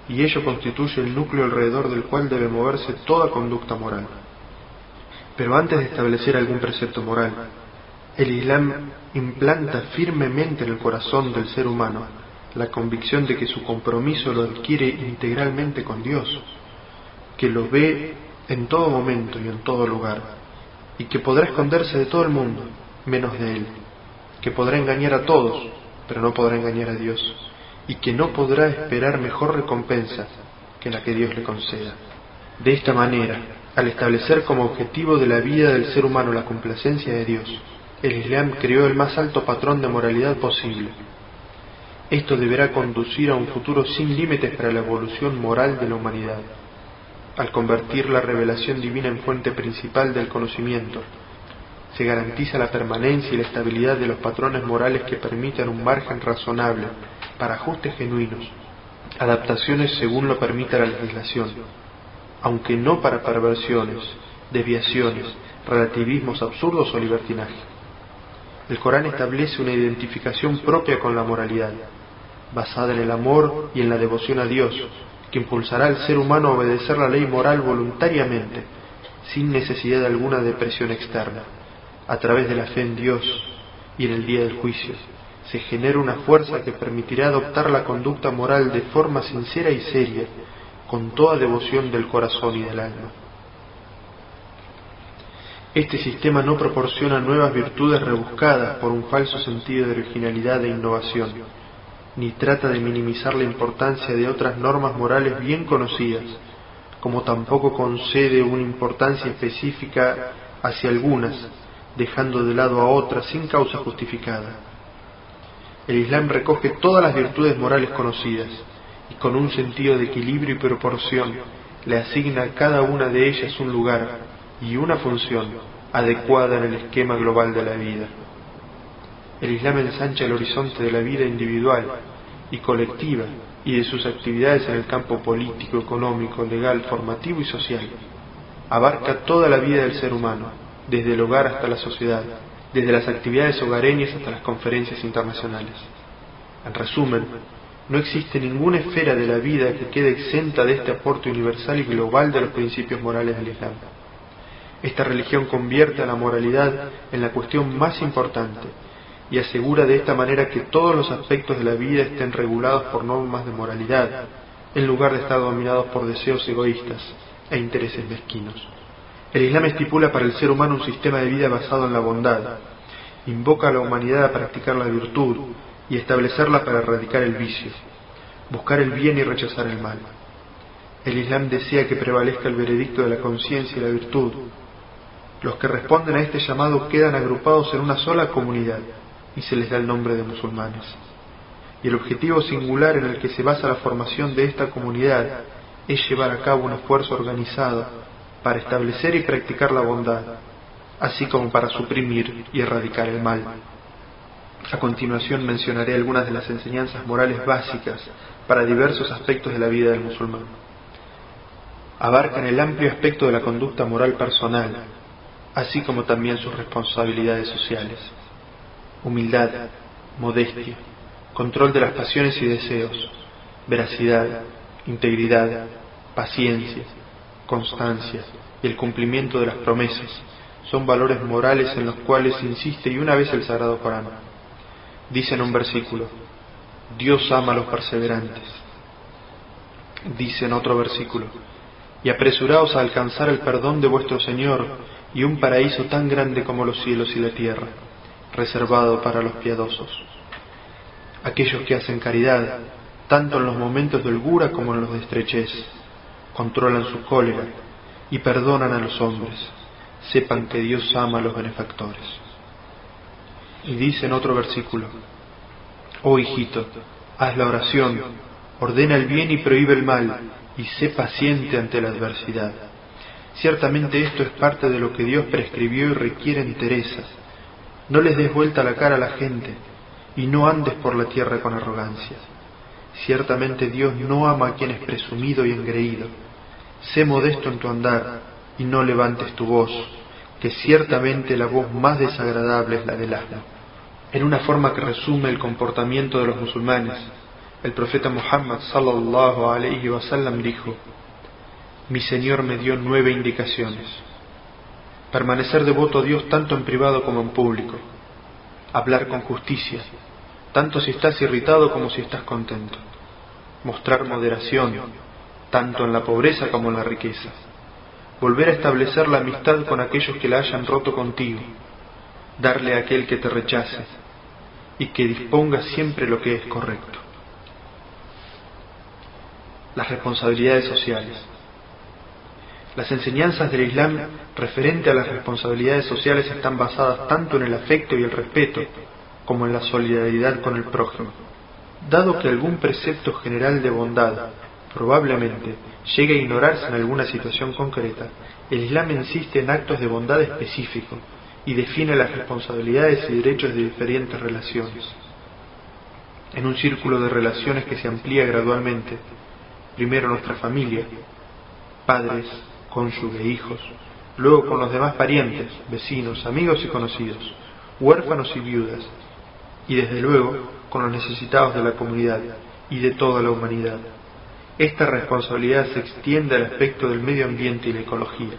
y ello constituye el núcleo alrededor del cual debe moverse toda conducta moral. Pero antes de establecer algún precepto moral, el Islam implanta firmemente en el corazón del ser humano la convicción de que su compromiso lo adquiere integralmente con Dios, que lo ve en todo momento y en todo lugar, y que podrá esconderse de todo el mundo, menos de Él, que podrá engañar a todos, pero no podrá engañar a Dios, y que no podrá esperar mejor recompensa que la que Dios le conceda. De esta manera, al establecer como objetivo de la vida del ser humano la complacencia de Dios, el Islam creó el más alto patrón de moralidad posible. Esto deberá conducir a un futuro sin límites para la evolución moral de la humanidad. Al convertir la revelación divina en fuente principal del conocimiento, se garantiza la permanencia y la estabilidad de los patrones morales que permitan un margen razonable para ajustes genuinos, adaptaciones según lo permita la legislación, aunque no para perversiones, desviaciones, relativismos absurdos o libertinaje. El Corán establece una identificación propia con la moralidad, basada en el amor y en la devoción a Dios, que impulsará al ser humano a obedecer la ley moral voluntariamente, sin necesidad alguna de presión externa. A través de la fe en Dios y en el día del juicio, se genera una fuerza que permitirá adoptar la conducta moral de forma sincera y seria, con toda devoción del corazón y del alma. Este sistema no proporciona nuevas virtudes rebuscadas por un falso sentido de originalidad e innovación, ni trata de minimizar la importancia de otras normas morales bien conocidas, como tampoco concede una importancia específica hacia algunas, dejando de lado a otras sin causa justificada. El Islam recoge todas las virtudes morales conocidas y con un sentido de equilibrio y proporción le asigna a cada una de ellas un lugar y una función adecuada en el esquema global de la vida. El Islam ensancha el horizonte de la vida individual y colectiva y de sus actividades en el campo político, económico, legal, formativo y social. Abarca toda la vida del ser humano, desde el hogar hasta la sociedad, desde las actividades hogareñas hasta las conferencias internacionales. En resumen, no existe ninguna esfera de la vida que quede exenta de este aporte universal y global de los principios morales del Islam. Esta religión convierte a la moralidad en la cuestión más importante y asegura de esta manera que todos los aspectos de la vida estén regulados por normas de moralidad, en lugar de estar dominados por deseos egoístas e intereses mezquinos. El Islam estipula para el ser humano un sistema de vida basado en la bondad, invoca a la humanidad a practicar la virtud y establecerla para erradicar el vicio, buscar el bien y rechazar el mal. El Islam desea que prevalezca el veredicto de la conciencia y la virtud. Los que responden a este llamado quedan agrupados en una sola comunidad y se les da el nombre de musulmanes. Y el objetivo singular en el que se basa la formación de esta comunidad es llevar a cabo un esfuerzo organizado para establecer y practicar la bondad, así como para suprimir y erradicar el mal. A continuación mencionaré algunas de las enseñanzas morales básicas para diversos aspectos de la vida del musulmán. Abarcan el amplio aspecto de la conducta moral personal, así como también sus responsabilidades sociales. Humildad, modestia, control de las pasiones y deseos, veracidad, integridad, paciencia, constancia y el cumplimiento de las promesas son valores morales en los cuales insiste y una vez el Sagrado Corán. Dice en un versículo: Dios ama a los perseverantes. Dice en otro versículo: y apresuraos a alcanzar el perdón de vuestro Señor y un paraíso tan grande como los cielos y la tierra, reservado para los piadosos. Aquellos que hacen caridad, tanto en los momentos de holgura como en los de estrechez, controlan su cólera y perdonan a los hombres, sepan que Dios ama a los benefactores. Y dice en otro versículo: oh hijito, haz la oración, ordena el bien y prohíbe el mal, y sé paciente ante la adversidad. Ciertamente esto es parte de lo que Dios prescribió y requiere entereza. No les des vuelta la cara a la gente, y no andes por la tierra con arrogancia. Ciertamente Dios no ama a quien es presumido y engreído. Sé modesto en tu andar, y no levantes tu voz, que ciertamente la voz más desagradable es la del asno. En una forma que resume el comportamiento de los musulmanes, el profeta Muhammad sallallahu alayhi wa sallam dijo: mi Señor me dio 9 indicaciones. Permanecer devoto a Dios tanto en privado como en público. Hablar con justicia, tanto si estás irritado como si estás contento. Mostrar moderación, tanto en la pobreza como en la riqueza. Volver a establecer la amistad con aquellos que la hayan roto contigo. Darle a aquel que te rechace, y que disponga siempre lo que es correcto. Las responsabilidades sociales. Las enseñanzas del Islam referente a las responsabilidades sociales están basadas tanto en el afecto y el respeto como en la solidaridad con el prójimo. Dado que algún precepto general de bondad probablemente llegue a ignorarse en alguna situación concreta, el Islam insiste en actos de bondad específicos y define las responsabilidades y derechos de diferentes relaciones. En un círculo de relaciones que se amplía gradualmente, primero nuestra familia, padres, cónyuge, hijos, luego con los demás parientes, vecinos, amigos y conocidos, huérfanos y viudas, y desde luego con los necesitados de la comunidad y de toda la humanidad. Esta responsabilidad se extiende al aspecto del medio ambiente y la ecología.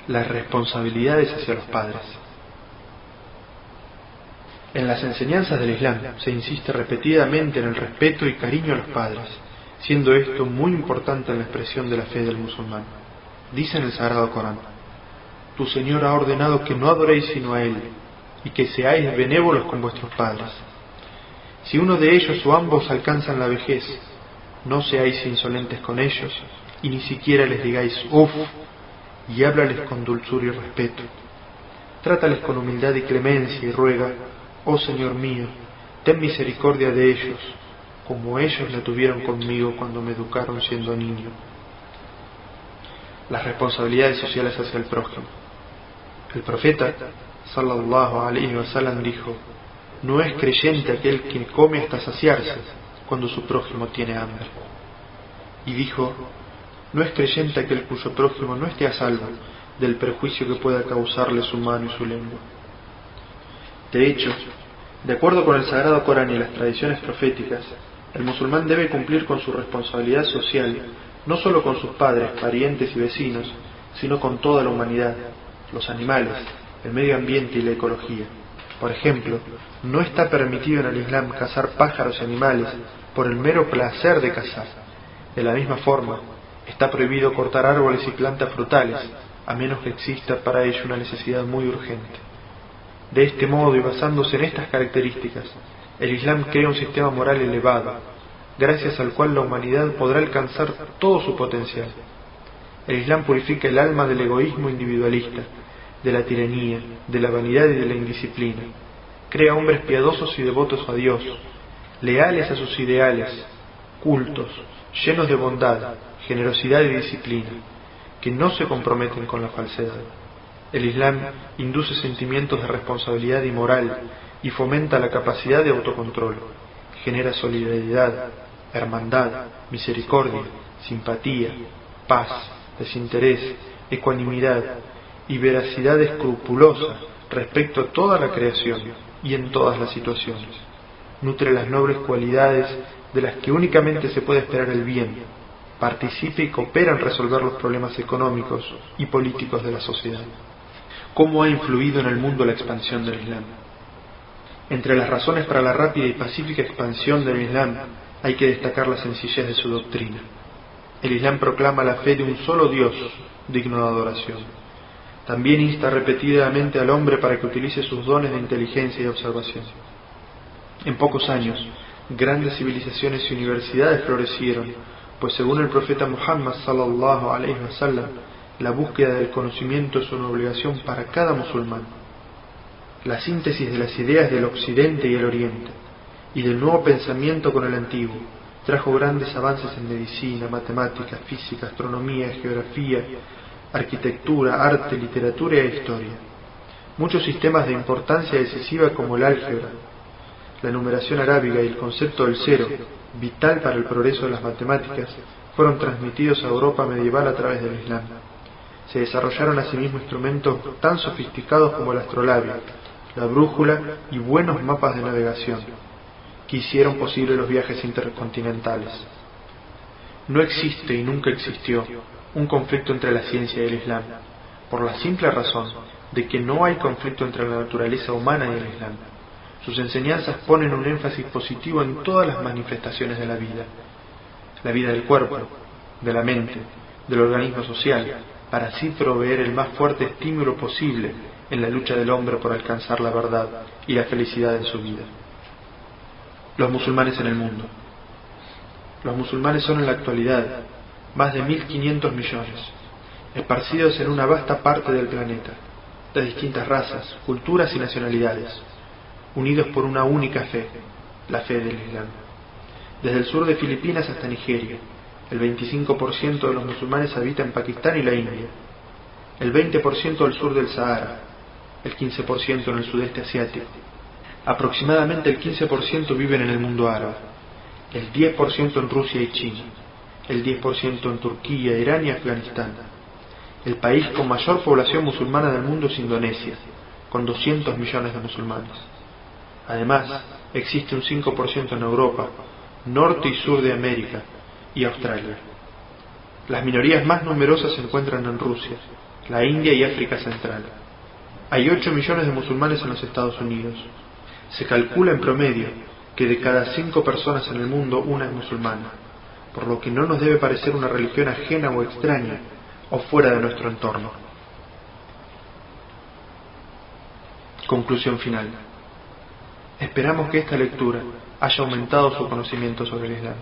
Las responsabilidades hacia los padres. En las enseñanzas del Islam se insiste repetidamente en el respeto y cariño a los padres, siendo esto muy importante en la expresión de la fe del musulmán. Dice en el Sagrado Corán: tu Señor ha ordenado que no adoréis sino a Él, y que seáis benévolos con vuestros padres. Si uno de ellos o ambos alcanzan la vejez, no seáis insolentes con ellos, y ni siquiera les digáis uf, y háblales con dulzura y respeto. Trátales con humildad y clemencia y ruega: oh Señor mío, ten misericordia de ellos, como ellos la tuvieron conmigo cuando me educaron siendo niño. Las responsabilidades sociales hacia el prójimo. El profeta sallallahu alayhi wa sallam dijo: no es creyente aquel que come hasta saciarse cuando su prójimo tiene hambre. Y dijo: no es creyente aquel cuyo prójimo no esté a salvo del perjuicio que pueda causarle su mano y su lengua. De hecho, de acuerdo con el Sagrado Corán y las tradiciones proféticas, el musulmán debe cumplir con su responsabilidad social, no solo con sus padres, parientes y vecinos, sino con toda la humanidad, los animales, el medio ambiente y la ecología. Por ejemplo, no está permitido en el Islam cazar pájaros y animales por el mero placer de cazar. De la misma forma, está prohibido cortar árboles y plantas frutales, a menos que exista para ello una necesidad muy urgente. De este modo y basándose en estas características, el Islam crea un sistema moral elevado, gracias al cual la humanidad podrá alcanzar todo su potencial. El Islam purifica el alma del egoísmo individualista, de la tiranía, de la vanidad y de la indisciplina. Crea hombres piadosos y devotos a Dios, leales a sus ideales, cultos, llenos de bondad, generosidad y disciplina, que no se comprometen con la falsedad. El Islam induce sentimientos de responsabilidad y moral y fomenta la capacidad de autocontrol. Genera solidaridad, hermandad, misericordia, simpatía, paz, desinterés, ecuanimidad y veracidad escrupulosa respecto a toda la creación y en todas las situaciones. Nutre las nobles cualidades de las que únicamente se puede esperar el bien, participa y coopera en resolver los problemas económicos y políticos de la sociedad. ¿Cómo ha influido en el mundo la expansión del Islam? Entre las razones para la rápida y pacífica expansión del Islam hay que destacar la sencillez de su doctrina. El Islam proclama la fe de un solo Dios, digno de adoración. También insta repetidamente al hombre para que utilice sus dones de inteligencia y observación. En pocos años, grandes civilizaciones y universidades florecieron, pues según el profeta Muhammad sallallahu alaihi wasallam, la búsqueda del conocimiento es una obligación para cada musulmán. La síntesis de las ideas del Occidente y el Oriente, y del nuevo pensamiento con el antiguo, trajo grandes avances en medicina, matemática, física, astronomía, geografía, arquitectura, arte, literatura e historia. Muchos sistemas de importancia decisiva como el álgebra, la numeración arábiga y el concepto del cero, vital para el progreso de las matemáticas, fueron transmitidos a Europa medieval a través del Islam. Se desarrollaron asimismo instrumentos tan sofisticados como el astrolabio, la brújula y buenos mapas de navegación, que hicieron posible los viajes intercontinentales. No existe y nunca existió un conflicto entre la ciencia y el Islam, por la simple razón de que no hay conflicto entre la naturaleza humana y el Islam. Sus enseñanzas ponen un énfasis positivo en todas las manifestaciones de la vida del cuerpo, de la mente, del organismo social, para así proveer el más fuerte estímulo posible en la lucha del hombre por alcanzar la verdad y la felicidad en su vida. Los musulmanes en el mundo. Los musulmanes son en la actualidad más de 1.500 millones, esparcidos en una vasta parte del planeta, de distintas razas, culturas y nacionalidades, unidos por una única fe, la fe del Islam. Desde el sur de Filipinas hasta Nigeria, el 25% de los musulmanes habita en Pakistán y la India, el 20% al sur del Sahara, el 15% en el sudeste asiático, aproximadamente el 15% viven en el mundo árabe, el 10% en Rusia y China, el 10% en Turquía, Irán y Afganistán. El país con mayor población musulmana del mundo es Indonesia, con 200 millones de musulmanes. Además, existe un 5% en Europa, norte y sur de América y Australia. Las minorías más numerosas se encuentran en Rusia, la India y África Central. Hay 8 millones de musulmanes en los Estados Unidos. Se calcula en promedio que de cada 5 personas en el mundo una es musulmana, por lo que no nos debe parecer una religión ajena o extraña o fuera de nuestro entorno. Conclusión final. Esperamos que esta lectura haya aumentado su conocimiento sobre el Islam.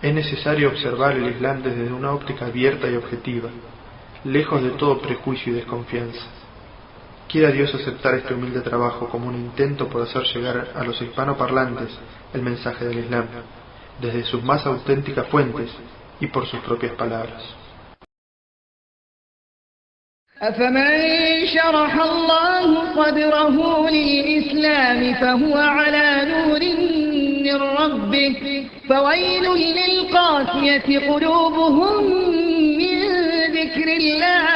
Es necesario observar el Islam desde una óptica abierta y objetiva, lejos de todo prejuicio y desconfianza. Quiera Dios aceptar este humilde trabajo como un intento por hacer llegar a los hispanoparlantes el mensaje del Islam, desde sus más auténticas fuentes y por sus propias palabras. أفمن شرح الله صدره للإسلام فهو على نور من ربه فويل للقاسية قلوبهم من ذكر الله